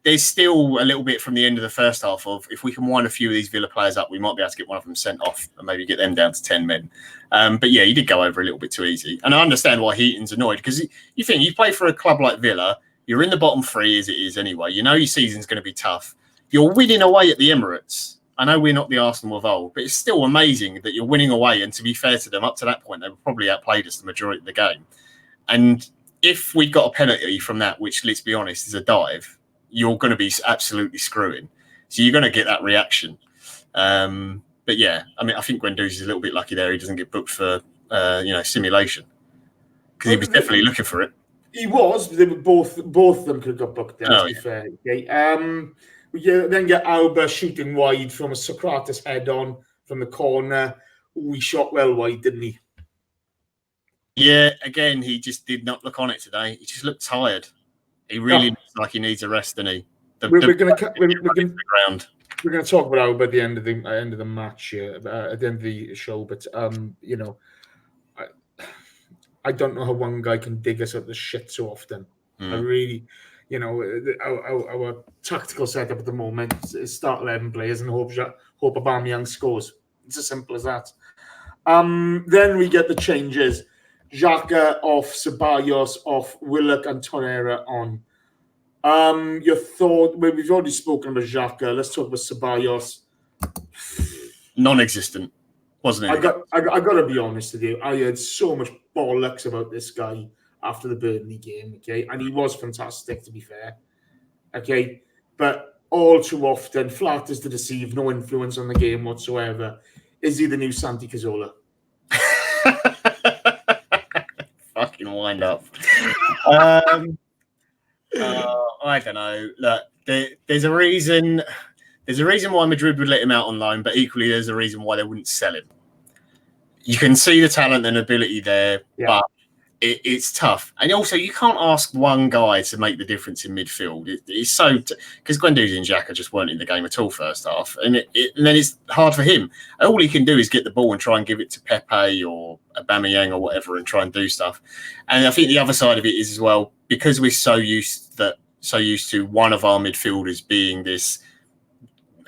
There's still a little bit from the end of the first half of, if we can wind a few of these Villa players up, we might be able to get one of them sent off and maybe get them down to 10 men. But yeah, he did go over a little bit too easy. And I understand why Heaton's annoyed, because you think you play for a club like Villa, you're in the bottom three as it is anyway. You know your season's going to be tough. You're winning away at the Emirates. I know we're not the Arsenal of old, but it's still amazing that you're winning away. And to be fair to them, up to that point, they were probably outplayed us the majority of the game. And if we got a penalty from that, which, let's be honest, is a dive, you're going to be absolutely screwing. So you're going to get that reaction. But yeah, I mean, I think Guendouzi's a little bit lucky there. He doesn't get booked for, simulation, because he was definitely looking for it. He was. They were both of them could have got booked there, to be fair. Okay. We then get Alba shooting wide from a Sokratis head-on from the corner. Ooh, he shot well wide, didn't he? Yeah, again, he just did not look on it today. He just looked tired. He really looks like he needs a rest, doesn't he? We're going to talk about Alba at the end of the match here, at the end of the show. But I don't know how one guy can dig us out the shit so often. I really, our tactical setup at the moment is start 11 players and hope Aubameyang scores. It's as simple as that. Then we get the changes. Xhaka off, Ceballos off, Willock and Torreira on. Your thought? Well, we've already spoken about Xhaka. Let's talk about Ceballos. Non-existent, wasn't it? I got to be honest with you. I heard so much bollocks about this guy after the Burnley game. Okay, and he was fantastic, to be fair. Okay, but all too often, flatters to deceive, no influence on the game whatsoever. Is he the new Santi Cazorla? Fucking wind up. I don't know. Look, there's a reason. There's a reason why Madrid would let him out on loan, but equally there's a reason why they wouldn't sell him. You can see the talent and ability there, but it's tough. And also, you can't ask one guy to make the difference in midfield. It's so... Because Guendouzi and Xhaka just weren't in the game at all first half. And then it's hard for him. All he can do is get the ball and try and give it to Pepe or Aubameyang or whatever and try and do stuff. And I think the other side of it is as well, because we're so used that so used to one of our midfielders being this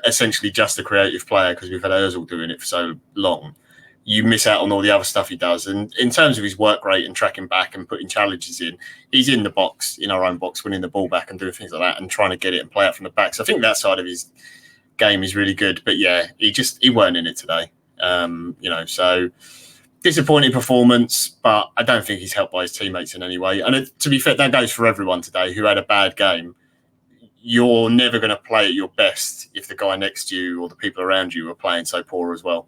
essentially just a creative player because we've had Ozil doing it for so long, you miss out on all the other stuff he does. And in terms of his work rate and tracking back and putting challenges in, he's in the box, in our own box, winning the ball back and doing things like that and trying to get it and play out from the back. So I think that side of his game is really good. But yeah, he weren't in it today. So disappointing performance, but I don't think he's helped by his teammates in any way. And to be fair, that goes for everyone today who had a bad game. You're never going to play at your best if the guy next to you or the people around you are playing so poor as well.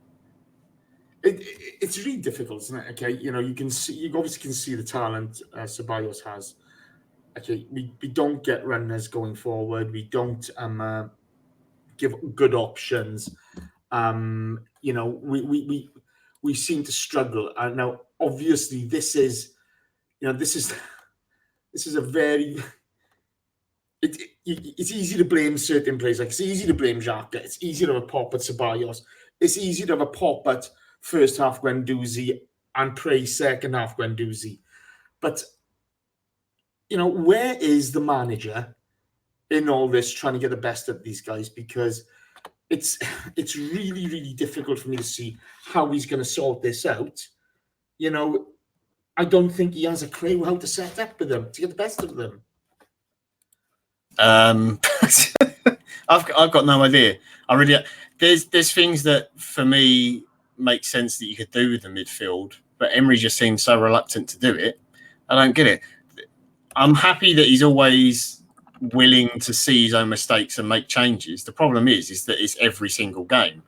It's really difficult, isn't it? Okay, you obviously can see the talent Ceballos has. Okay, we don't get runners going forward. We don't give good options. We seem to struggle. Now, obviously, this is a very. It's easy to blame certain players. Like it's easy to blame Xhaka. It's easy to have a pop at Ceballos. It's easy to have a pop at first half Guendouzi and praise second half Guendouzi. But where is the manager in all this trying to get the best of these guys? Because it's really, really difficult for me to see how he's going to sort this out. I don't think he has a clue how to set up with them to get the best of them. I've got no idea. There's things that for me make sense that you could do with the midfield, but Emery just seems so reluctant to do it. I don't get it. I'm happy that he's always willing to see his own mistakes and make changes. The problem is that it's every single game.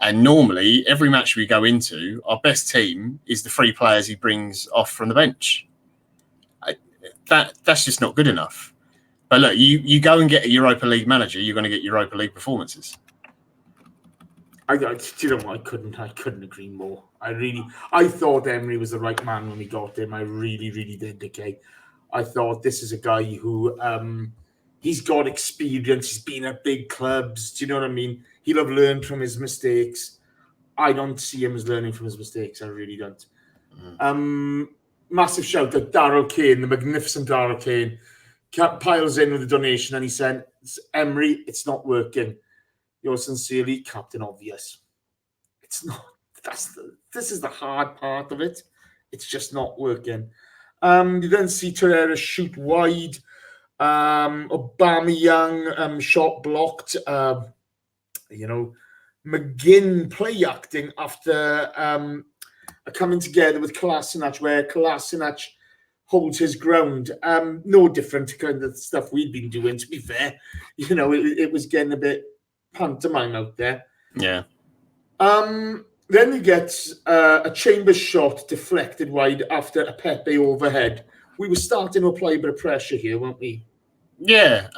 And normally, every match we go into, our best team is the 3 players he brings off from the bench. That's just not good enough. But look, you go and get a Europa League manager, you're going to get Europa League performances. I couldn't agree more. I thought Emery was the right man when we got him. I really, really did. Okay, I thought this is a guy who he's got experience. He's been at big clubs. Do you know what I mean? He'll have learned from his mistakes. I don't see him as learning from his mistakes. I really don't. Massive shout out Daryl Kane, the magnificent Daryl Kane. Piles in with a donation and he said, Emery, it's not working. Yours sincerely, Captain Obvious. It's not. This is the hard part of it. It's just not working. You then see Torreira shoot wide. Aubameyang shot blocked. McGinn play acting after coming together with Kolasinac, where Kolasinac holds his ground. No different to kind of the stuff we'd been doing, to be fair. It was getting a bit pantomime out there. Yeah. Then you get a Chambers shot deflected wide after a Pepe overhead. We were starting to apply a bit of pressure here, weren't we? Yeah.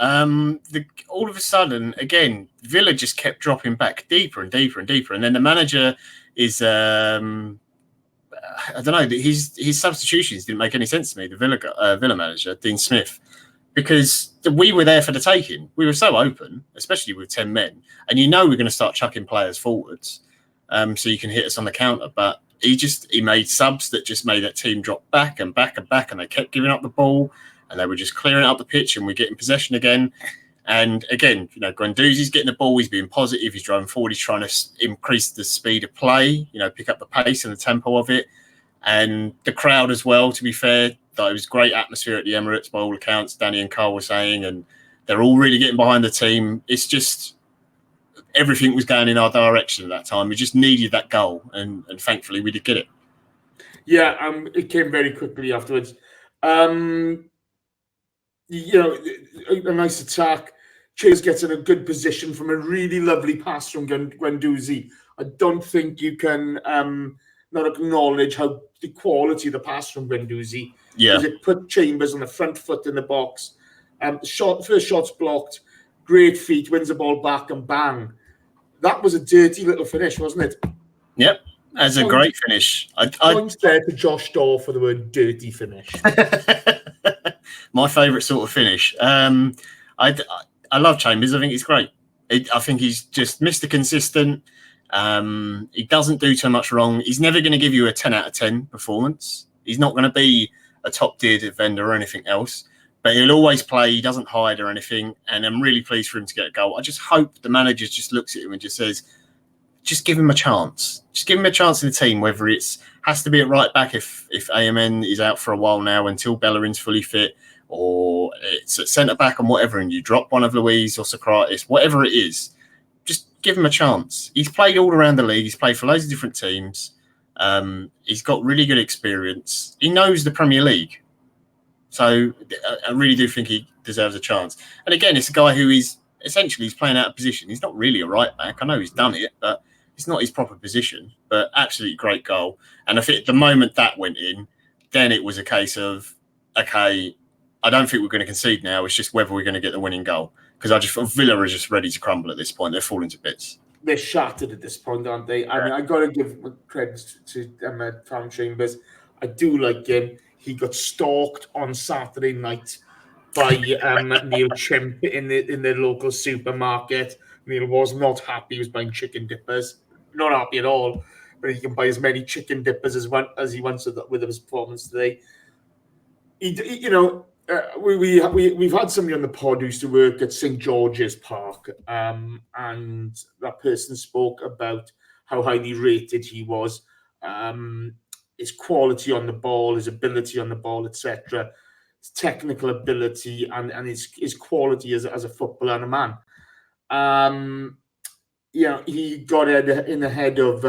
All of a sudden, again, Villa just kept dropping back deeper and deeper and deeper. And then the manager is... I don't know. His substitutions didn't make any sense to me. The Villa manager, Dean Smith, because we were there for the taking. We were so open, especially with 10 men, and we're going to start chucking players forwards, so you can hit us on the counter. But he made subs that just made that team drop back and back and back, and they kept giving up the ball, and they were just clearing up the pitch, and we're getting possession again. And again, Guendouzi's getting the ball. He's being positive. He's driving forward. He's trying to increase the speed of play. Pick up the pace and the tempo of it. And the crowd as well. To be fair, it was great atmosphere at the Emirates by all accounts. Danny and Carl were saying, and they're all really getting behind the team. It's just everything was going in our direction at that time. We just needed that goal, and thankfully we did get it. Yeah, it came very quickly afterwards. A nice attack. Chase gets in a good position from a really lovely pass from Guendouzi. I don't think you can not acknowledge how the quality of the pass from Guendouzi. Yeah. Because it put Chambers on the front foot in the box. First shot's blocked. Great feet, wins the ball back and bang. That was a dirty little finish, wasn't it? Yep. As a great finish. Points there to Josh Daw for the word dirty finish. My favourite sort of finish. I love Chambers. I think he's great. I think he's just Mr. Consistent. He doesn't do too much wrong. He's never going to give you a 10 out of 10 performance. He's not going to be a top-tier defender or anything else. But he'll always play. He doesn't hide or anything. And I'm really pleased for him to get a goal. I just hope the manager just looks at him and just says, just give him a chance. Just give him a chance in the team, whether it's has to be at right back if AMN is out for a while now until Bellerin's fully fit, or it's at centre back and whatever, and you drop one of Luiz or Sokratis, whatever it is, just give him a chance. He's played all around the league. He's played for loads of different teams. He's got really good experience. He knows the Premier League. So I really do think he deserves a chance. And again, it's a guy who is essentially he's playing out of position. He's not really a right back. I know he's done it, but it's not his proper position. But absolutely great goal. And I think the moment that went in, then it was a case of, okay, I don't think we're going to concede now. It's just whether we're going to get the winning goal. Because I just Villa are just ready to crumble at this point. They're falling to bits. They're shattered at this point, aren't they? I mean, I got to give credit to Tom Chambers. I do like him. He got stalked on Saturday night by Neil Chimp in the local supermarket. Neil was not happy. He was buying chicken dippers. Not happy at all. But he can buy as many chicken dippers as he wants with his performance today. We've had somebody on the pod who used to work at St. George's Park, and that person spoke about how highly rated he was. His quality on the ball, his ability on the ball, etc., his technical ability, and his quality as a footballer and a man. He got in the head of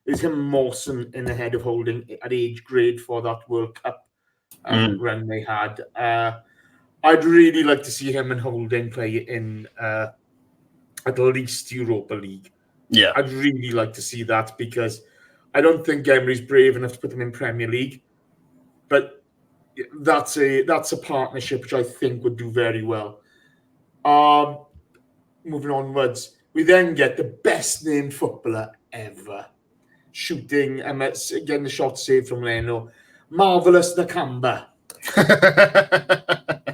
it was him and Mawson in the head of holding at age grade for that World Cup run they had. I'd really like to see him and Holding play in at least Europa League. Yeah, I'd really like to see that because I don't think Emery's brave enough to put them in Premier League, but that's a partnership which I think would do very well. Moving onwards, we then get the best named footballer ever shooting and getting the shot saved from Leno. Marvelous Nakamba.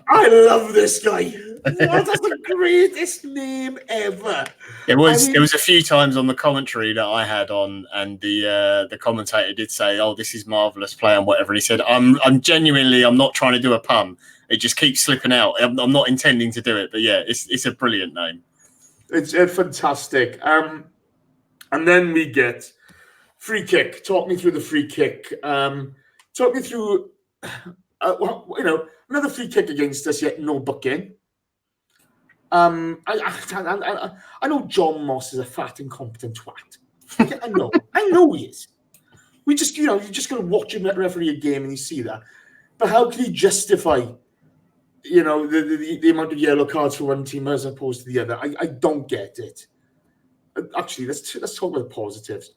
I love this guy. That's the greatest name ever. There was a few times on the commentary that I had on, and the commentator did say, "Oh, this is marvelous play and whatever." And he said, "I'm genuinely, I'm not trying to do a pun. It just keeps slipping out. I'm not intending to do it, but yeah, it's a brilliant name. It's fantastic." And then we get free kick. Talk me through the free kick. Talk me through, another free kick against us, yet no booking. I know John Moss is a fat, incompetent twat. I know he is. You just got to watch him referee a game and you see that. But how can he justify, the amount of yellow cards for one team as opposed to the other? I don't get it. Actually, let's talk about the positives.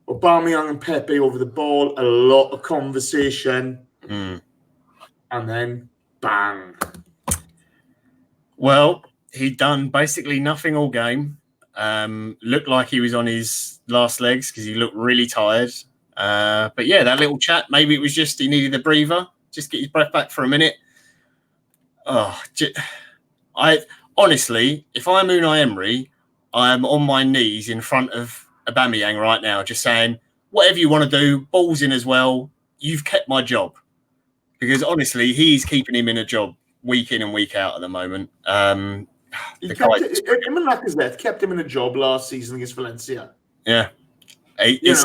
Aubameyang and Pepe over the ball, a lot of conversation, and then bang. Well, he'd done basically nothing all game. Looked like he was on his last legs because he looked really tired. But yeah, that little chat, maybe it was just he needed a breather, just get his breath back for a minute. Honestly, if I'm Unai Emery, I'm on my knees in front of Aubameyang right now, just saying, whatever you want to do, ball's in as well. You've kept my job. Because honestly, he's keeping him in a job week in and week out at the moment. Him and Lacazette kept him in a job last season against Valencia. Yeah. He's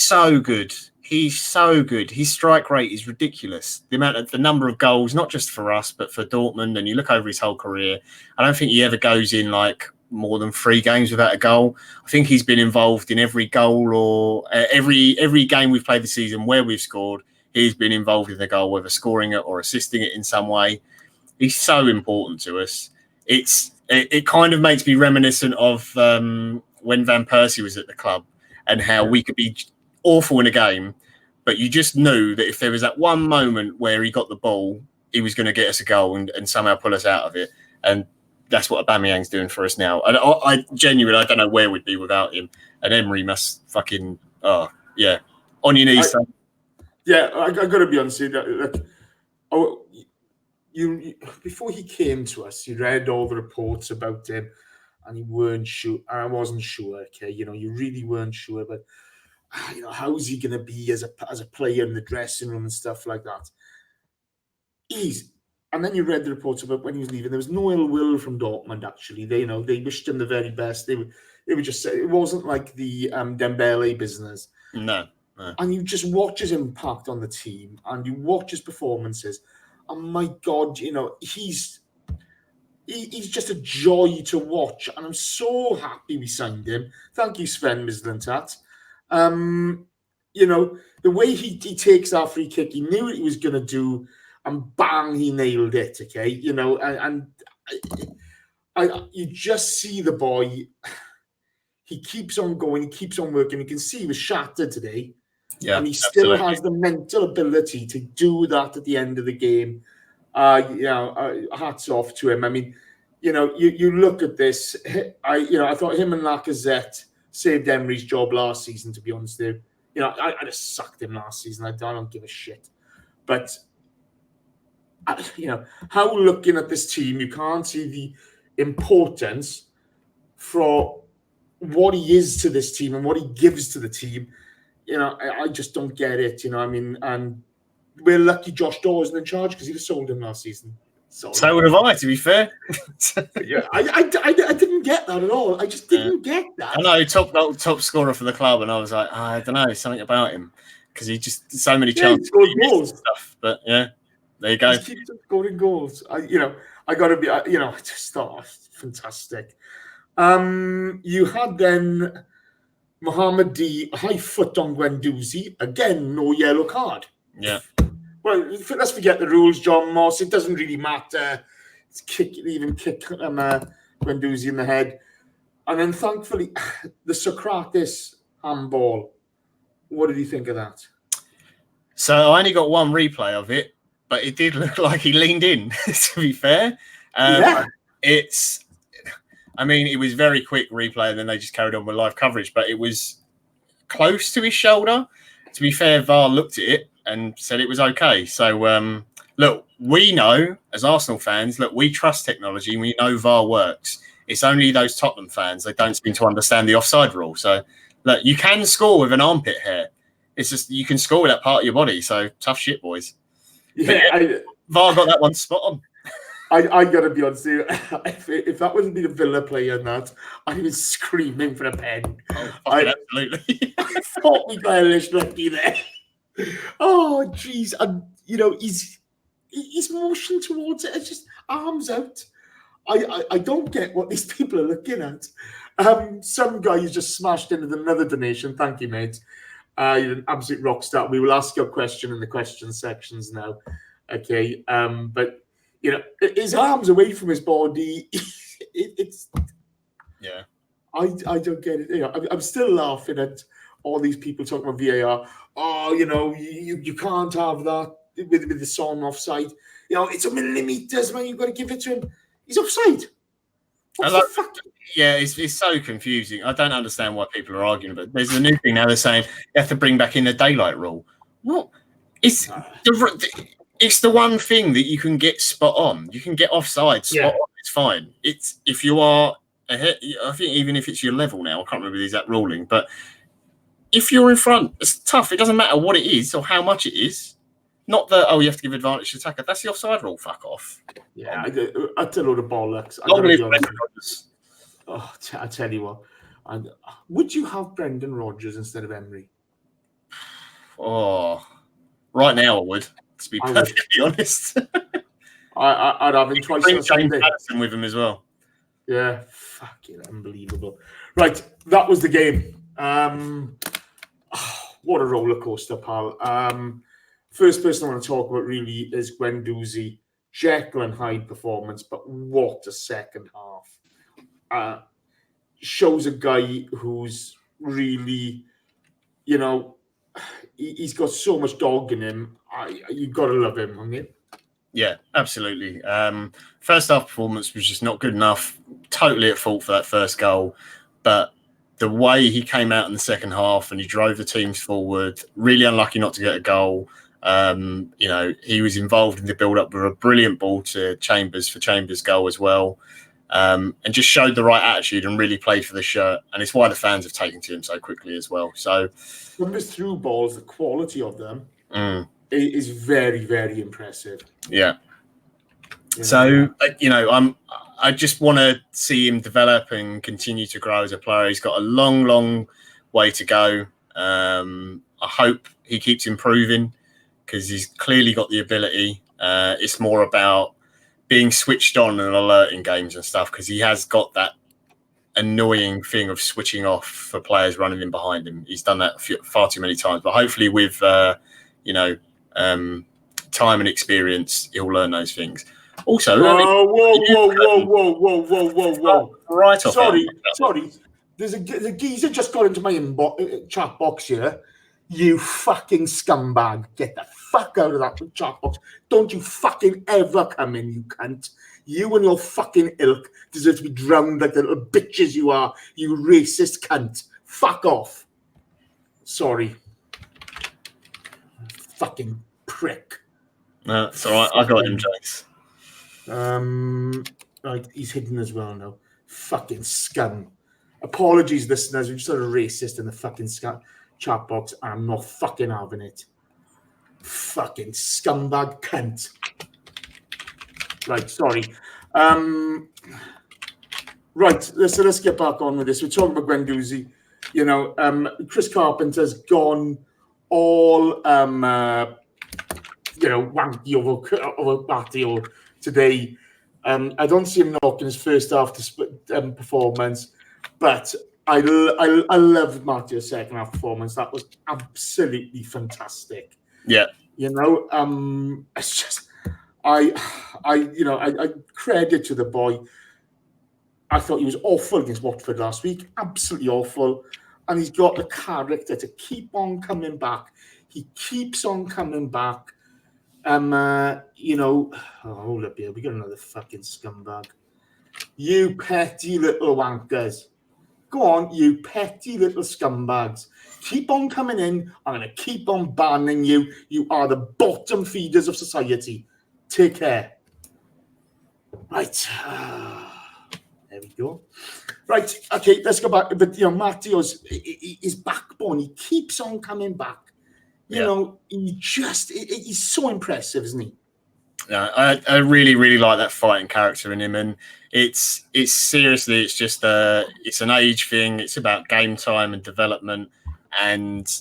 so good. He's so good. His strike rate is ridiculous. The number of goals, not just for us, but for Dortmund. And you look over his whole career, I don't think he ever goes in like more than 3 games without a goal. I think he's been involved in every goal or every game we've played this season where we've scored. He's been involved in the goal, whether scoring it or assisting it in some way. He's so important to us. It kind of makes me reminiscent of when Van Persie was at the club and how we could be awful in a game, but you just knew that if there was that one moment where he got the ball, he was going to get us a goal and somehow pull us out of it. And that's what Aubameyang's doing for us now. And I genuinely, I don't know where we'd be without him. And Emery must fucking, on your knees. I got to be honest with you. Before he came to us, you read all the reports about him, and you weren't sure. I wasn't sure. Okay, you really weren't sure, but how's he going to be as a player in the dressing room and stuff like that? And then you read the reports about when he was leaving. There was no ill will from Dortmund. Actually, they wished him the very best. They were just it wasn't like the Dembele business. No. And you just watch his impact on the team, and you watch his performances. And my God, he's just a joy to watch, and I'm so happy we signed him. Thank you, Sven Mislintat. The way he takes that free kick, he knew what he was going to do, and bang, he nailed it. Okay, you just see the boy. He keeps on going, he keeps on working. You can see he was shattered today, and he still has the mental ability to do that at the end of the game. Hats off to him. I mean, you look at this. I thought him and Lacazette saved Emery's job last season. To be honest, I just sucked him last season. I don't give a shit. But how looking at this team, you can't see the importance for what he is to this team and what he gives to the team. I just don't get it. And we're lucky Josh Daw isn't in charge because he'd have sold him last season. So would have I, to be fair. Yeah, I didn't get that at all. I just didn't get that. I know, top scorer for the club, and I was like, I don't know, something about him because he just so many chances goals and stuff. But yeah, there you go. He keeps scoring goals. I got to be, I just thought fantastic. You had then Mohamed D high foot on Guendouzi again, no yellow card. Yeah. Well, let's forget the rules, John Moss. It doesn't really matter. It's kick Guendouzi in the head. And then, thankfully, the Sokratis handball. What did you think of that? So I only got one replay of it, but it did look like he leaned in, to be fair. It was very quick replay, and then they just carried on with live coverage, but it was close to his shoulder. To be fair, VAR looked at it and said it was okay. So, look, we know, as Arsenal fans, we trust technology and we know VAR works. It's only those Tottenham fans, they don't seem to understand the offside rule. So, look, you can score with an armpit hair. It's just, you can score with that part of your body. So, tough shit, boys. VAR got that one spot on. I got to be honest with you. If that wasn't the Villa player in that, I was screaming for a pen. Oh, absolutely. I thought we got a little lucky there. Oh, jeez. And, he's motioned towards it. It's just arms out. I don't get what these people are looking at. Some guy who's just smashed in with another donation. Thank you, mate. You're an absolute rock star. We will ask your question in the question sections now. Okay. But, his arms away from his body. Yeah. I don't get it. I'm still laughing at all these people talking about VAR. Oh, you can't have that with the Son offside. It's a millimeters, man. You've got to give it to him. He's offside. What the fuck? Yeah, it's so confusing. I don't understand why people are arguing about it. There's a new thing now. They're saying you have to bring back in the daylight rule. What? It's the one thing that you can get spot on. You can get offside spot on. It's fine. It's if you are ahead. I think even if it's your level now, I can't remember the exact ruling, but if you're in front, it's tough. It doesn't matter what it is or how much it is. Not that, you have to give advantage to attacker. That's the offside rule. Fuck off. Yeah, that's a load of bollocks. I tell you what. Would you have Brendan Rodgers instead of Emery? Oh, right now I would. To be perfectly honest. I'd have him twice on Sunday. Arsene with him as well. Yeah, fucking unbelievable. Right, that was the game. What a roller coaster, pal. First person I want to talk about really is Guendouzi. Jekyll and Hyde performance, but what a second half. Shows a guy who's really, he's got so much dog in him. You've got to love him, haven't you? Yeah, absolutely. First half performance was just not good enough. Totally at fault for that first goal. But the way he came out in the second half and he drove the teams forward, really unlucky not to get a goal. He was involved in the build-up with a brilliant ball to Chambers for Chambers' goal as well. And just showed the right attitude and really played for the shirt. And it's why the fans have taken to him so quickly as well. So from his through balls, the quality of them. is very, very impressive. Yeah. You So, I just want to see him develop and continue to grow as a player. He's got a long, long way to go. I hope he keeps improving because he's clearly got the ability. It's more about being switched on and alert in games and stuff because he has got that annoying thing of switching off for players running in behind him. He's done that far too many times. But hopefully with, time and experience, he'll learn those things. Also, whoa. Right off. Sorry. There's a geezer just got into my chat box here. You fucking scumbag. Get the fuck out of that chat box. Don't you fucking ever come in, you cunt. You and your fucking ilk deserve to be drowned like the little bitches you are, you racist cunt. Fuck off. Sorry. Fucking prick. No, it's all right. I got him, Jace. Right, he's hidden as well now. Fucking scum. Apologies, listeners. We're just sort of racist in the fucking chat box. I'm not fucking having it. Fucking scumbag cunt. Right, sorry. Right, let's get back on with this. We're talking about Guendouzi. Kris Carpenter's gone all wanky over Matteo today. I don't see him knocking his first half performance, but I loved Matteo's second half performance. That was absolutely fantastic. Yeah. It's just I credit to the boy. I thought he was awful against Watford last week, absolutely awful, and he's got the character to keep on coming back. He keeps on coming back. Hold up here. We got another fucking scumbag. You petty little wankers. Go on, you petty little scumbags. Keep on coming in. I'm going to keep on banning you. You are the bottom feeders of society. Take care. Right. There we go. Right. Okay, let's go back. But, Matteo's his backbone. He keeps on coming back. He's so impressive, isn't he? Yeah, I really, really like that fighting character in him, and it's seriously, it's just it's an age thing. It's about game time and development, and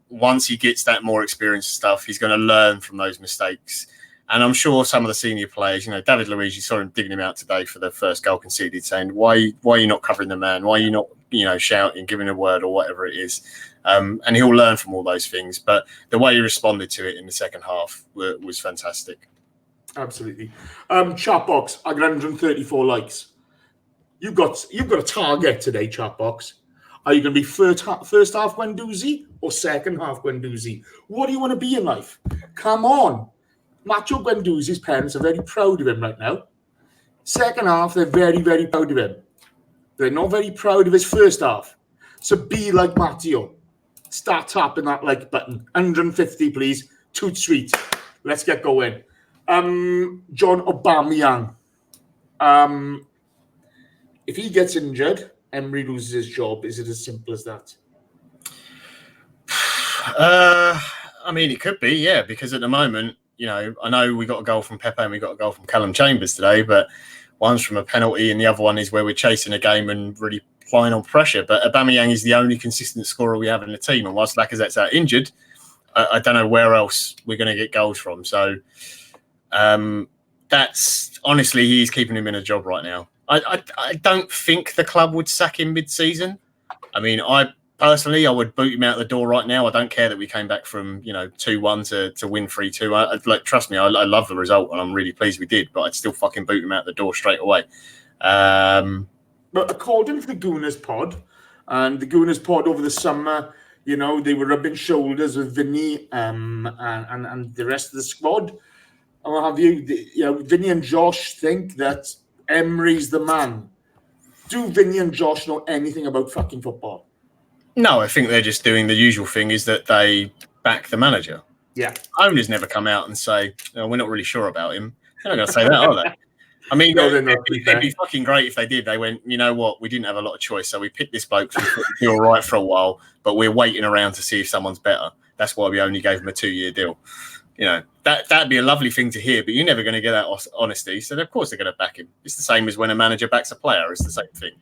once he gets that more experienced stuff, he's going to learn from those mistakes. And I'm sure some of the senior players, David Luiz, you saw him digging him out today for the first goal conceded, saying, "Why are you not covering the man? Why are you not, shouting, giving a word or whatever it is?" And he'll learn from all those things. But the way he responded to it in the second half was fantastic. Absolutely. Chat box, I got 134 likes. You've got a target today, chat box. Are you going to be first half Guendouzi or second half Guendouzi? What do you want to be in life? Come on. Macho Guendouzi's parents are very proud of him right now. Second half, they're very, very proud of him. They're not very proud of his first half. So be like Matteo. Start tapping that like button. 150, please. Toot sweet. Let's get going. John Aubameyang. If he gets injured, Emery loses his job. Is it as simple as that? It could be, yeah, because at the moment, I know we got a goal from Pepe and we got a goal from Callum Chambers today, but one's from a penalty and the other one is where we're chasing a game and really applying on pressure. But Aubameyang is the only consistent scorer we have in the team, and whilst Lacazette's out injured, I don't know where else we're going to get goals from. So that's honestly, he's keeping him in a job right now. I don't think the club would sack him mid-season. I personally would boot him out the door right now. I don't care that we came back from 2-1 to win 3-2. Trust me, I love the result and I'm really pleased we did. But I'd still fucking boot him out the door straight away. But according to the Gooners pod, and the Gooners pod over the summer, they were rubbing shoulders with Vinny and the rest of the squad. And what have you? Vinny and Josh think that Emery's the man. Do Vinny and Josh know anything about fucking football? No, I think they're just doing the usual thing, is that they back the manager. Yeah. Owners never come out and say, we're not really sure about him. They're not going to say that, are they? No, it'd be fucking great if they did. They went, you know what, we didn't have a lot of choice, so we picked this bloke to be all right for a while, but we're waiting around to see if someone's better. That's why we only gave him a 2-year deal. that'd be a lovely thing to hear, but you're never going to get that honesty. So of course they're going to back him. It's the same as when a manager backs a player. It's the same thing,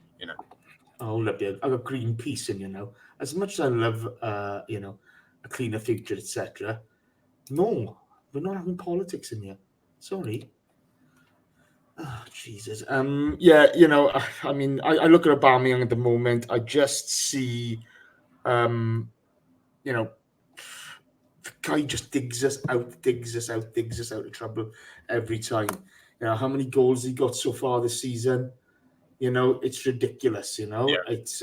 Oh, look, I got Greenpeace in, As much as I love, a cleaner future, etc. No, we're not having politics in here. Sorry. Oh, Jesus. I mean, I look at Aubameyang at the moment. I just see, the guy just digs us out of trouble every time. How many goals he got so far this season? It's ridiculous. Yeah. It's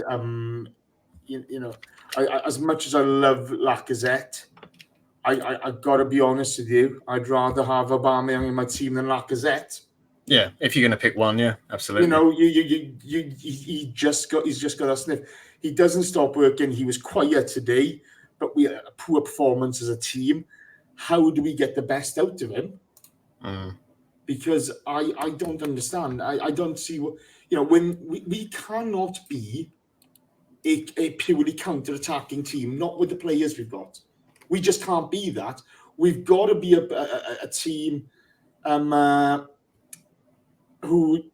as much as I love Lacazette, I've got to be honest with you. I'd rather have Aubameyang in my team than Lacazette. Yeah, if you're going to pick one, yeah, absolutely. He's just got a sniff. He doesn't stop working. He was quiet today, but we had a poor performance as a team. How do we get the best out of him? Because I don't understand. I don't see what when we cannot be a purely counter-attacking team. Not with the players we've got. We just can't be that. We've got to be a team. Who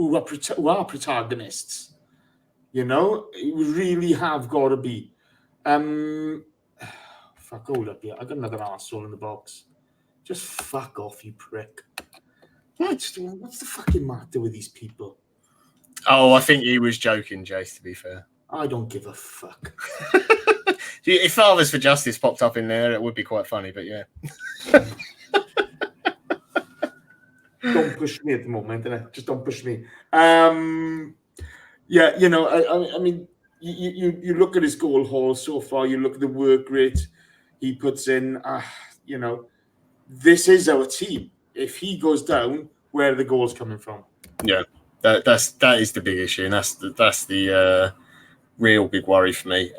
are protagonists, we really have got to be. Fuck, hold up here. I got another arsehole in the box. Just fuck off, you prick. What's the fucking matter with these people? Oh, I think he was joking, Jace, to be fair. I don't give a fuck. If Fathers for Justice popped up in there, it would be quite funny, but yeah. Don't push me at the moment, innit? Just don't push me. I mean, you look at his goal haul so far. You look at the work rate he puts in. This is our team. If he goes down, where are the goals coming from? Yeah, that is the big issue, and that's the real big worry for me.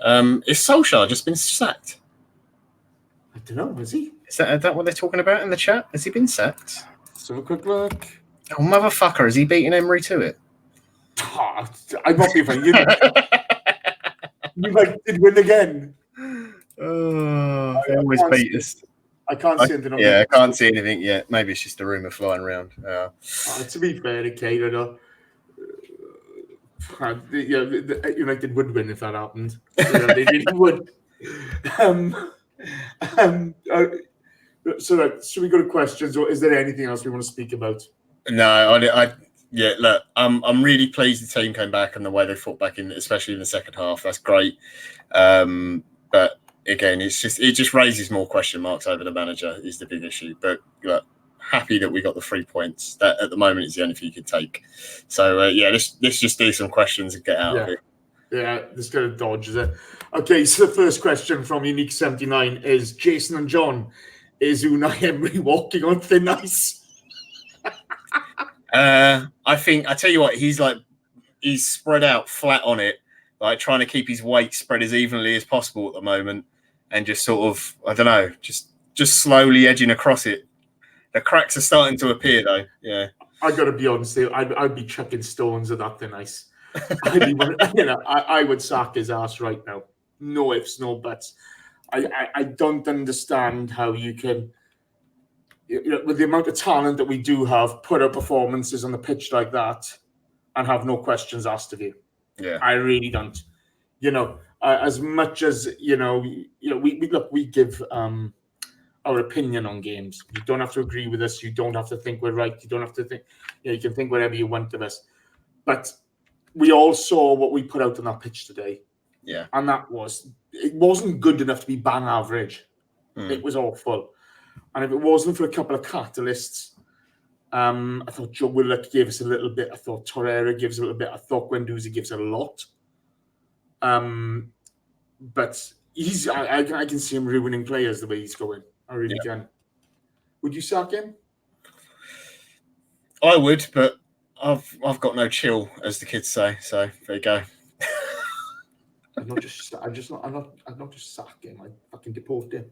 Is Solskjaer just been sacked? I don't know. Has he? Is that what they're talking about in the chat? Has he been sacked? Let's have a quick look. Oh, motherfucker, has he beaten Emery to it? I'm not being funny. You did win again. Oh, they always beat us. I can't see anything. I can't see anything yet. Maybe it's just a rumour flying around. To be fair to Kane, United would win if that happened. They really would. So, should we go to questions, or is there anything else we want to speak about? No, look, I'm really pleased the team came back and the way they fought back in, especially in the second half. That's great. But again, it just raises more question marks over the manager is the big issue. But look, happy that we got the 3 points. That at the moment is the only thing you can take. So let's just do some questions and get out of it. Yeah, this kind of dodges it. Okay, so the first question from Unique79 is Jason and John. Is Unai Emery walking on thin ice? I tell you what, he's spread out flat on it, like trying to keep his weight spread as evenly as possible at the moment, and just sort of, I don't know, just slowly edging across it. The cracks are starting to appear, though. Yeah, I got to be honest, I'd be chucking stones at that thin ice. I would sack his ass right now. No ifs, no buts. I don't understand how you can, with the amount of talent that we do have, put our performances on the pitch like that and have no questions asked of you. Yeah, I really don't. As much as we give our opinion on games. You don't have to agree with us. You don't have to think we're right. You don't have to think. You can think whatever you want of us. But we all saw what we put out on that pitch today. Yeah, and it wasn't good enough to be bang average. It was awful. And if it wasn't for a couple of catalysts, I thought Joe Willock gave us a little bit. I thought Torreira gives a little bit. I thought Guendouzi gives a lot. But I can see him ruining players the way he's going. I really can. Would you sack him? I would, but I've got no chill, as the kids say. So there you go. I'm not just sack him. I fucking deport him.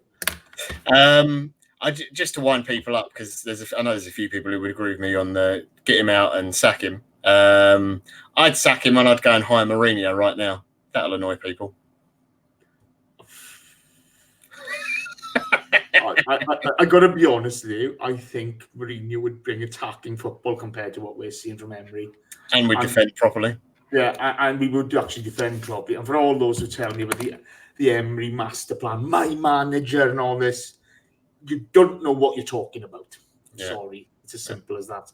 Just to wind people up, because I know there's a few people who would agree with me on the get him out and sack him. I'd sack him and I'd go and hire Mourinho right now. That'll annoy people. I got to be honest with you. I think Mourinho would bring attacking football compared to what we're seeing from Emery. And we defend properly. Yeah, and we would actually defend properly. And for all those who tell me about the Emery master plan, my manager and all this, you don't know what you're talking about. Sorry. It's as simple as that.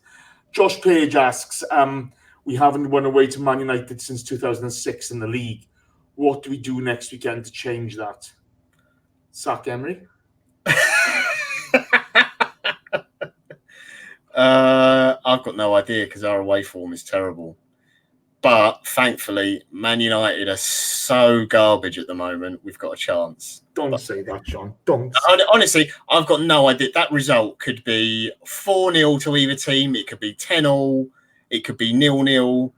Josh Page asks, we haven't won away to Man United since 2006 in the league. What do we do next weekend to change that? Sack Emery? I've got no idea because our away form is terrible. But thankfully, Man United are so garbage at the moment. We've got a chance. Don't say that, John. Don't. Honestly, I've got no idea. That result could be 4-0 to either team. It could be 10-0. It could be 0-0.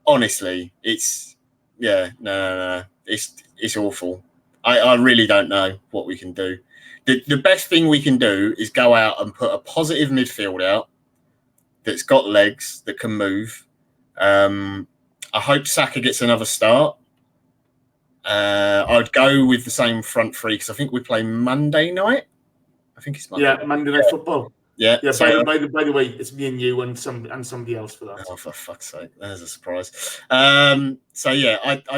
Honestly, it's no. It's awful. I really don't know what we can do. The best thing we can do is go out and put a positive midfield out that's got legs, that can move. I hope Saka gets another start. I'd go with the same front three because I think we play Monday night. I think it's Monday. Yeah, Monday Night Football. Yeah. So, by the way, it's me and you and somebody else for that. Oh, for fuck's sake! There's a surprise. I'd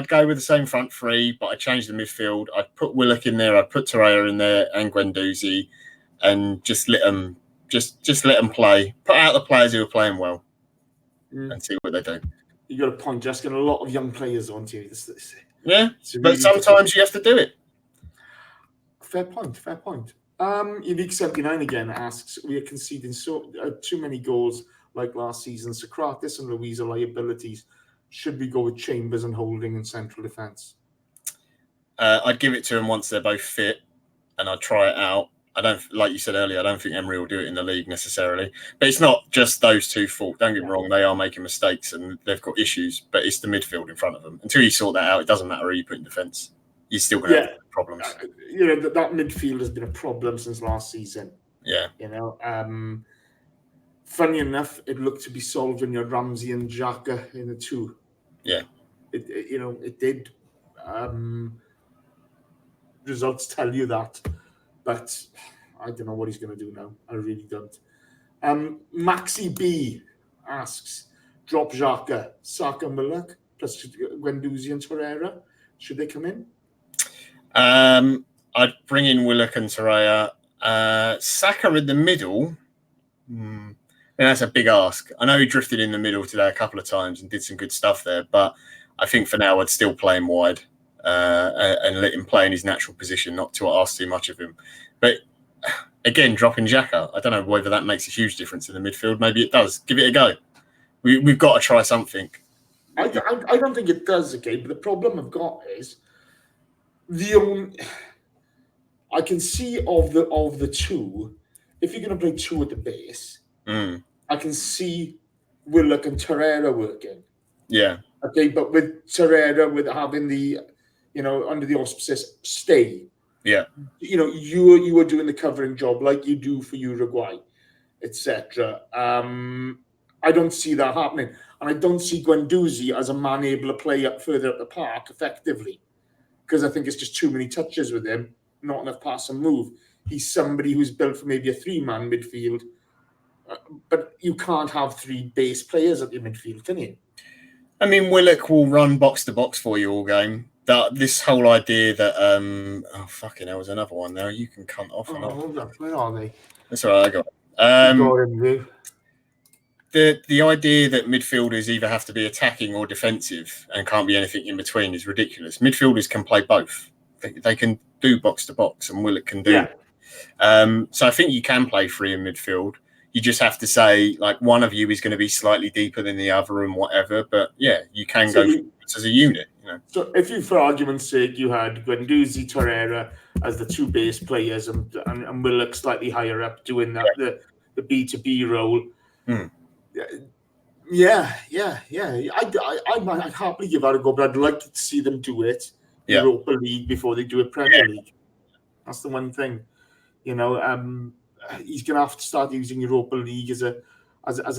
go with the same front three, but I'd change the midfield. I'd put Willock in there. I'd put Torreira in there and Guendouzi, and just let them let them play. Put out the players who are playing well, and see what they do. You got a point. Just getting a lot of young players onto you. Yeah, but sometimes you have to do it. Fair point. Unique 79 again asks, we are conceding too many goals like last season. Sokratis and Luiz are liabilities. Should we go with Chambers and Holding in central defence? I'd give it to them once they're both fit, and I'd try it out. I don't, like you said earlier, I don't think Emery will do it in the league necessarily. But it's not just those two fault. Don't get me wrong, they are making mistakes and they've got issues, but it's the midfield in front of them. Until you sort that out, it doesn't matter who you put in defence. You're still going to have problems. That midfield has been a problem since last season. Yeah. Funny enough, it looked to be solved when you had Ramsey and Xhaka in the two. Yeah. It did. Results tell you that. But I don't know what he's going to do now. I really don't. Maxi B asks, drop Xhaka, Saka, Willock, plus Guendouzi and Torreira. Should they come in? I'd bring in Willock and Torreira. Saka in the middle. That's a big ask. I know he drifted in the middle today a couple of times and did some good stuff there, but I think for now I'd still play him wide. And let him play in his natural position, not to ask too much of him. But again, dropping Xhaka, I don't know whether that makes a huge difference in the midfield. Maybe it does. Give it a go. We've got to try something. I don't think it does, okay? But the problem I've got is I can see of the two, if you're going to play two at the base, I can see Willock and Torreira working. Yeah. Okay, but with Torreira, with having the under the auspices, stay. Yeah. You are doing the covering job like you do for Uruguay, etc. I don't see that happening. And I don't see Guendouzi as a man able to play up further up the park effectively. Because I think it's just too many touches with him, not enough pass and move. He's somebody who's built for maybe a three-man midfield. But you can't have three base players at your midfield, can you? I mean, Willock will run box to box for you all game. This whole idea that fucking hell, was another one there. You can cunt off and off. Hold on, where are they? That's all right, I got it. The idea that midfielders either have to be attacking or defensive and can't be anything in between is ridiculous. Midfielders can play both. They can do box to box, and Willock can do. Yeah. So I think you can play free in midfield. You just have to say, like, one of you is going to be slightly deeper than the other and whatever. But, yeah, you can go as a unit. So if you, for argument's sake, you had Guendouzi, Torreira as the two base players and Willock slightly higher up doing that, the B2B role. Yeah. I'd happily give that a go, but I'd like to see them do it Europa League before they do it Premier League. That's the one thing. He's going to have to start using Europa League as a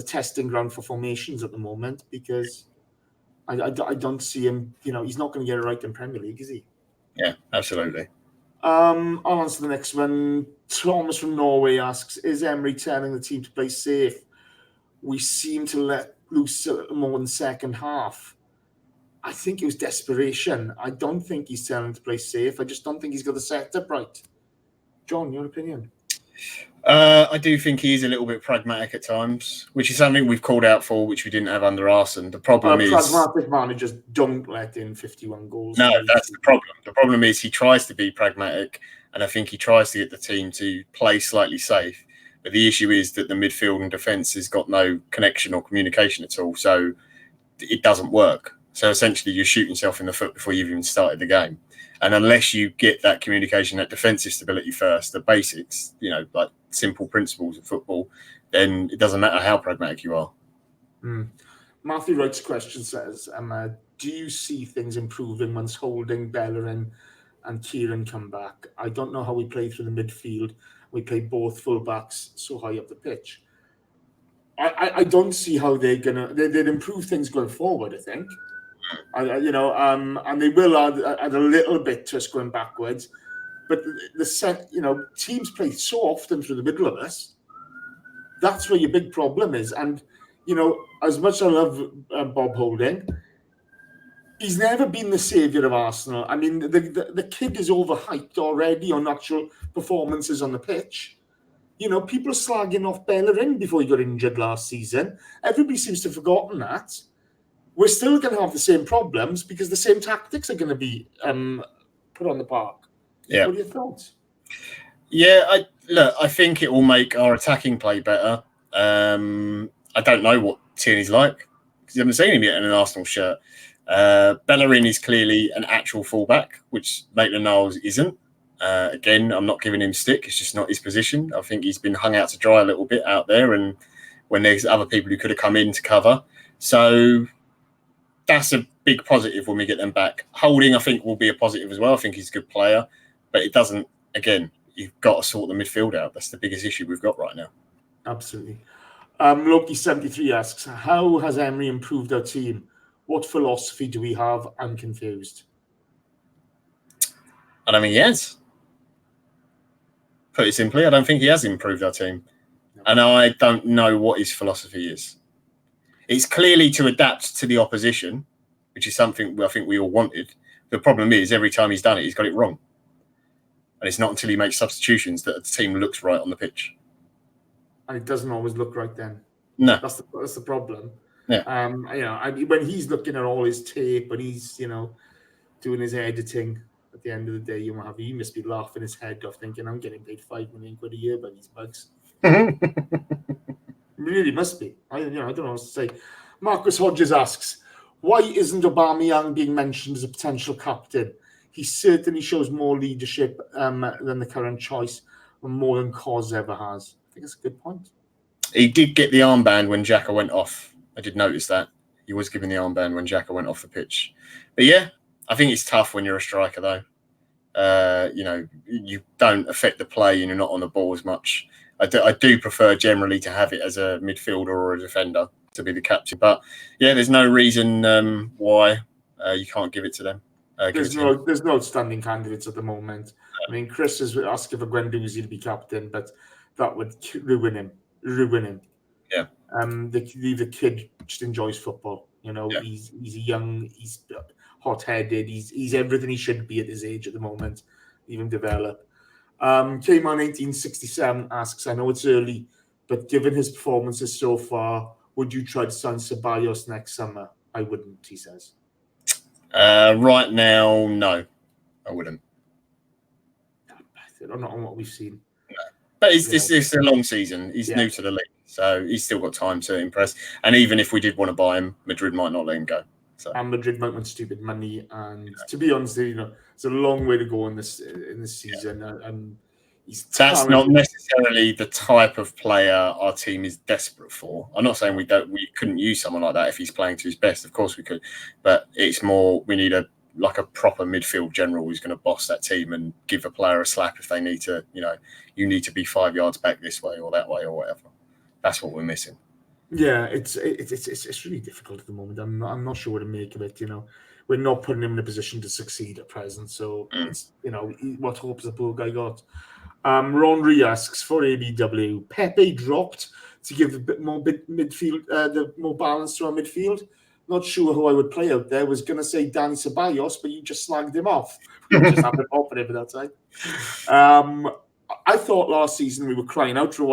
testing ground for formations at the moment because I don't see him. He's not going to get it right in Premier League, is he? Yeah, absolutely. I'll answer the next one. Thomas from Norway asks, is Emery telling the team to play safe? We seem to let loose more in the second half. I think it was desperation. I don't think he's telling to play safe. I just don't think he's got the setup right. John, your opinion? I do think he is a little bit pragmatic at times, which is something we've called out for, which we didn't have under Arsene. The problem is... Pragmatic managers don't let in 51 goals. No, that's the problem. The problem is he tries to be pragmatic, and I think he tries to get the team to play slightly safe. But the issue is that the midfield and defence has got no connection or communication at all, so it doesn't work. So essentially, you're shooting yourself in the foot before you've even started the game. And unless you get that communication, that defensive stability first, the basics, like simple principles of football, then it doesn't matter how pragmatic you are. Matthew Wright's question says, do you see things improving once Holding, Bellerin and Kieran come back? I don't know how we play through the midfield. We play both full-backs so high up the pitch. I don't see how they'd improve things going forward, I think. And they will add a little bit to us going backwards. But teams play so often through the middle of us. That's where your big problem is. And, as much as I love Bob Holding, he's never been the saviour of Arsenal. I mean, the kid is overhyped already on actual performances on the pitch. People are slagging off Bellerin before he got injured last season. Everybody seems to have forgotten that. We're still going to have the same problems because the same tactics are going to be put on the park. Yeah. What are your thoughts? Yeah, I think it will make our attacking play better. I don't know what Tierney's like because you haven't seen him yet in an Arsenal shirt. Bellerin is clearly an actual fullback, which Maitland-Niles isn't. Again, I'm not giving him stick. It's just not his position. I think he's been hung out to dry a little bit out there, and when there's other people who could have come in to cover. So that's a big positive when we get them back. Holding, I think, will be a positive as well. I think he's a good player, but it doesn't, again, you've got to sort the midfield out. That's the biggest issue we've got right now. Absolutely. Loki73 asks, how has Emery improved our team? What philosophy do we have? I'm confused. I don't think he has. Put it simply, I don't think he has improved our team. No. And I don't know what his philosophy is. It's clearly to adapt to the opposition, which is something I think we all wanted. The problem is every time he's done it, he's got it wrong. And it's not until he makes substitutions that the team looks right on the pitch. And it doesn't always look right then. No. That's the problem. Yeah. When he's looking at all his tape and he's, doing his editing, at the end of the day, he must be laughing his head off thinking, I'm getting paid £5 million a year by these bugs. Really must be. I don't know what to say. Marcus Hodges asks, why isn't Aubameyang being mentioned as a potential captain? He certainly shows more leadership than the current choice, and more than Kos ever has. I think that's a good point. He did get the armband when Xhaka went off. I did notice that. He was given the armband when Xhaka went off the pitch. But yeah, I think it's tough when you're a striker, though. You don't affect the play and you're not on the ball as much. I do prefer generally to have it as a midfielder or a defender to be the captain. But yeah, there's no reason why you can't give it to them. There's no outstanding candidates at the moment. I mean, Kris is asking for Guendouzi to be captain, but that would ruin him. Yeah. The kid just enjoys football. Yeah. He's young, he's hot-headed, he's everything he should be at his age at the moment, even develop. Kman 1867 asks, I know it's early, but given his performances so far, would you try to sign Ceballos next summer? I wouldn't, he says. Right now, no, I wouldn't. Not on what we've seen. No. But it's a long season. He's new to the league, so he's still got time to impress. And even if we did want to buy him, Madrid might not let him go. So. And Madrid might want stupid money, and to be honest, it's a long way to go in this season. And that's not necessarily the type of player our team is desperate for. I'm not saying we couldn't use someone like that if he's playing to his best. Of course we could, but it's more we need a proper midfield general who's going to boss that team and give a player a slap if they need to. You need to be 5 yards back this way or that way or whatever. That's what we're missing. Yeah, it's really difficult at the moment. I'm not sure what to make of it. we're not putting him in a position to succeed at present. So it's, what hopes the poor guy got. Ron asks for ABW. Pepe dropped to give a bit more midfield, the more balance to our midfield. Not sure who I would play out there. Was going to say Danny Ceballos, but you just slagged him off. We just had him off for him at that time. I thought last season we were crying out for a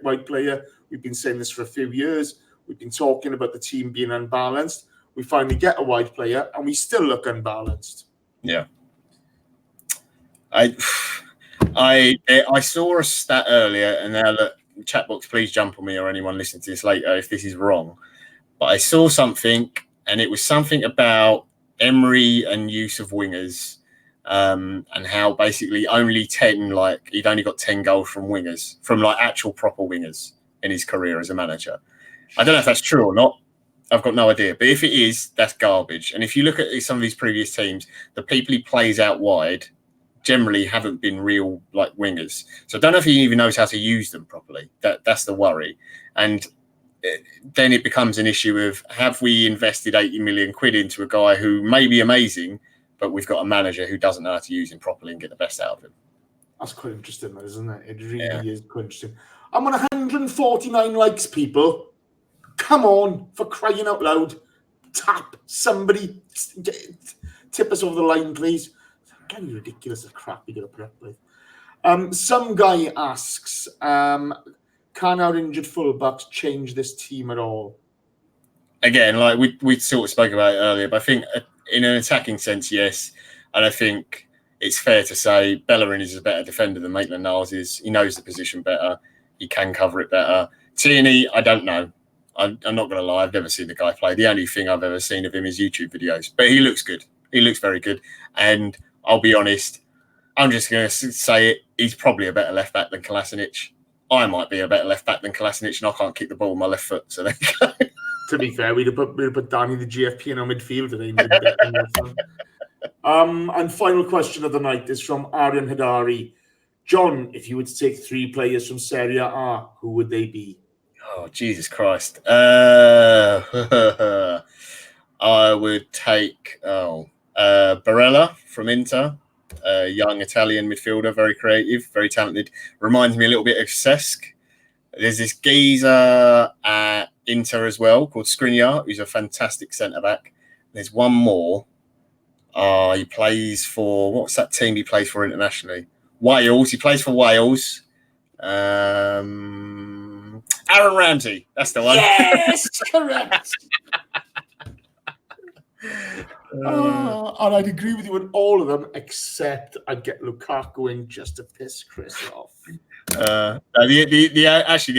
wide player. We've been saying this for a few years. We've been talking about the team being unbalanced. We finally get a wide player, and we still look unbalanced. Yeah. I saw a stat earlier, and now look, chat box, please jump on me or anyone listening to this later if this is wrong. But I saw something, and it was something about Emery and use of wingers, and how basically only 10, he'd only got 10 goals from wingers, from actual proper wingers in his career as a manager. I don't know if that's true or not. I've got no idea. But if it is, that's garbage. And if you look at some of these previous teams, the people he plays out wide generally haven't been real wingers. So I don't know if he even knows how to use them properly. That's the worry. And then it becomes an issue of, have we invested 80 million quid into a guy who may be amazing, but we've got a manager who doesn't know how to use him properly and get the best out of him? That's quite interesting, isn't it? It really is quite interesting. I'm on 149 likes, people. Come on, for crying out loud. Tap somebody. Tip us over the line, please. It's getting ridiculous, the crap you got to put up with. Some guy asks, can our injured fullbacks change this team at all? Again, we sort of spoke about it earlier, but I think in an attacking sense, yes. And I think it's fair to say Bellerin is a better defender than Maitland-Niles is. He knows the position better. He can cover it better. Tierney, I don't know. I'm not going to lie. I've never seen the guy play. The only thing I've ever seen of him is YouTube videos. But he looks good. He looks very good. And I'll be honest, I'm just going to say it. He's probably a better left back than Kolasinac. I might be a better left back than Kolasinac, and I can't kick the ball with my left foot. So there you go. To be fair, we'd have put Danny the GFP in our midfield today. And final question of the night is from Aryan Hadari. John, if you were to take 3 players from Serie A, who would they be? Oh, Jesus Christ. I would take Barella from Inter, a young Italian midfielder, very creative, very talented. Reminds me a little bit of Cesc. There's this geezer at Inter as well called Skriniar, who's a fantastic centre-back. There's one more. He plays for, what's that team he plays for internationally? Wales. He plays for Wales. Aaron Ramsey. That's the one. Yes, correct. And I'd agree with you on all of them, except I'd get Lukaku in just to piss Kris off. The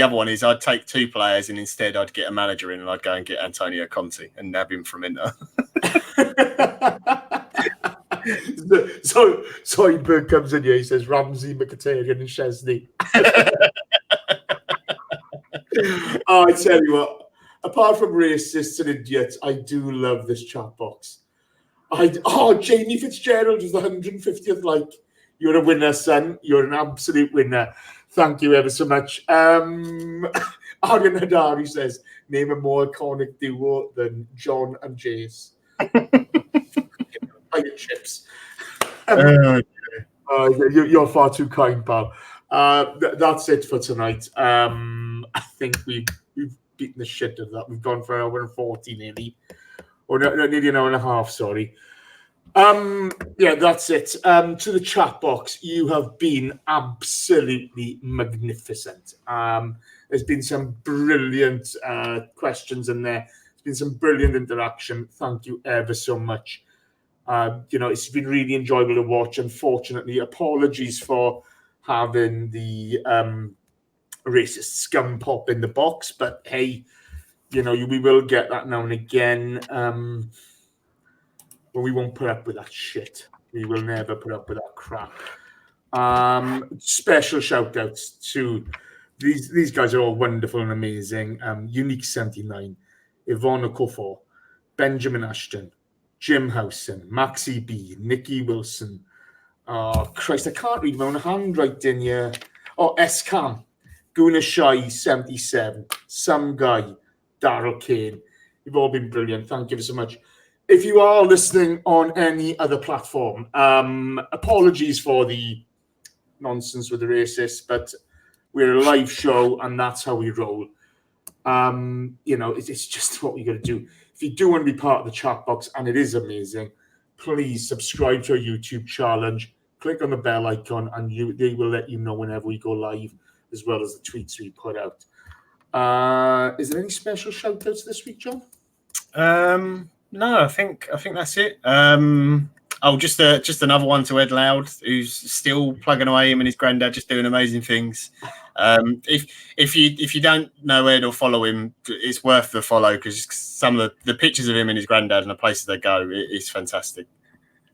other one is I'd take 2 players and instead I'd get a manager in and I'd go and get Antonio Conte and nab him from Inter. So Berg comes in here, he says Ramsey, Mkhitaryan and Szczesny. I tell you what, apart from racists and idiots, I do love this chat box. Jamie Fitzgerald was the 150th like. You're a winner, son. You're an absolute winner. Thank you ever so much. Aryan Hadari says, name a more iconic duo than John and Jace. Chips. You're far too kind, pal. That's it for tonight. I think we've beaten the shit of that. We've gone for an hour and 40 nearly. Or nearly an hour and a half, sorry. That's it. To the chat box, you have been absolutely magnificent. There's been some brilliant questions in there. There's been some brilliant interaction. Thank you ever so much. It's been really enjoyable to watch. Unfortunately, apologies for having the racist scum pop in the box, but hey, we will get that now and again. But we won't put up with that shit. We will never put up with that crap. Special shout outs to these guys are all wonderful and amazing. Unique 79, Yvonne Okofo, Benjamin Ashton, Jim Howson, Maxie B, Nikki Wilson. Oh, Christ, I can't read my own handwriting here. Oh, S-Cam, Gooners Shy 77, Some Guy, Daryl Kane. You've all been brilliant. Thank you so much. if you are listening on any other platform, apologies for the nonsense with the racists, but we're a live show and that's how we roll. It's just what we got to do. If you do want to be part of the chat box, and it is amazing, please subscribe to our YouTube challenge. Click on the bell icon, and they will let you know whenever we go live, as well as the tweets we put out. Is there any special shout outs this week, John? No, I think that's it. Just another one to Ed Loud, who's still plugging away. Him and his granddad just doing amazing things. If you don't know Ed or follow him, it's worth the follow, because some of the pictures of him and his granddad and the places they go is fantastic.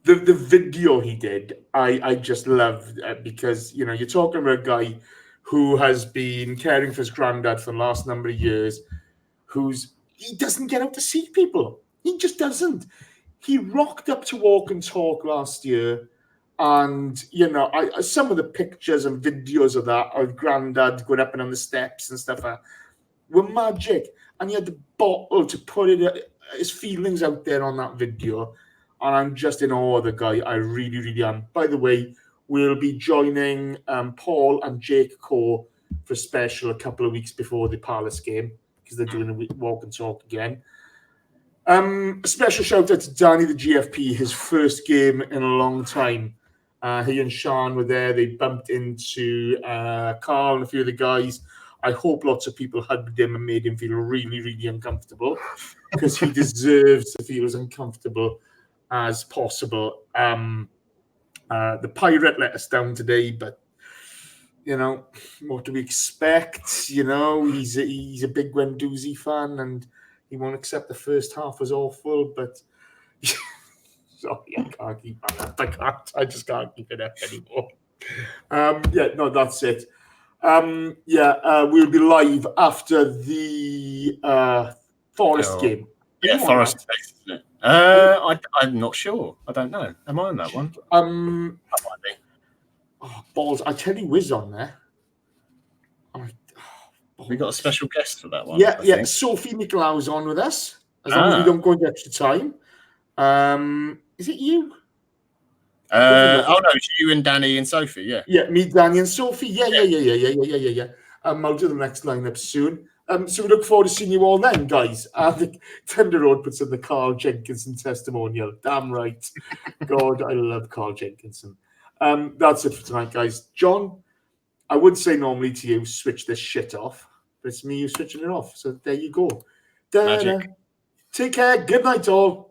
The video he did, I just love, because you're talking about a guy who has been caring for his granddad for the last number of years, he doesn't get out to see people. He just doesn't. He rocked up to Walk and Talk last year, and some of the pictures and videos of that, of granddad going up and on the steps and stuff, were magic. And he had the bottle to put his feelings out there on that video. And I'm just in awe of the guy. I really, really am. By the way, we'll be joining Paul and Jake Core for a special a couple of weeks before the Palace game, because they're doing a Walk and Talk again. A special shout out to Danny, the GFP, his first game in a long time. He and Sean were there. They bumped into Carl and a few of the guys. I hope lots of people hugged him and made him feel really, really uncomfortable, because he deserves to feel as uncomfortable as possible. The Pirate let us down today, but what do we expect? He's a big Guendouzi fan, and he won't accept the first half was awful. But sorry, I can't keep that. I just can't keep it up anymore. That's it. We'll be live after the Forest game. Yeah, Forest, isn't it? I'm not sure. I don't know. Am I on that one? That might be. Oh, balls! I tell you, Wiz on there. We got a special guest for that one. Yeah. Sophie Nicolau's on with us. As long as we don't go into extra time. Is it you? No, it's you and Danny and Sophie. Yeah. Yeah, me, Danny, and Sophie. Yeah. I'll do the next lineup soon. So we look forward to seeing you all then, guys. The Thunder Road puts in the Carl Jenkinson testimonial. Damn right. God, I love Carl Jenkinson. That's it for tonight, guys. John, I would say normally to you, switch this shit off, but it's me who's switching it off. So there you go. Magic. Take care. Good night, all.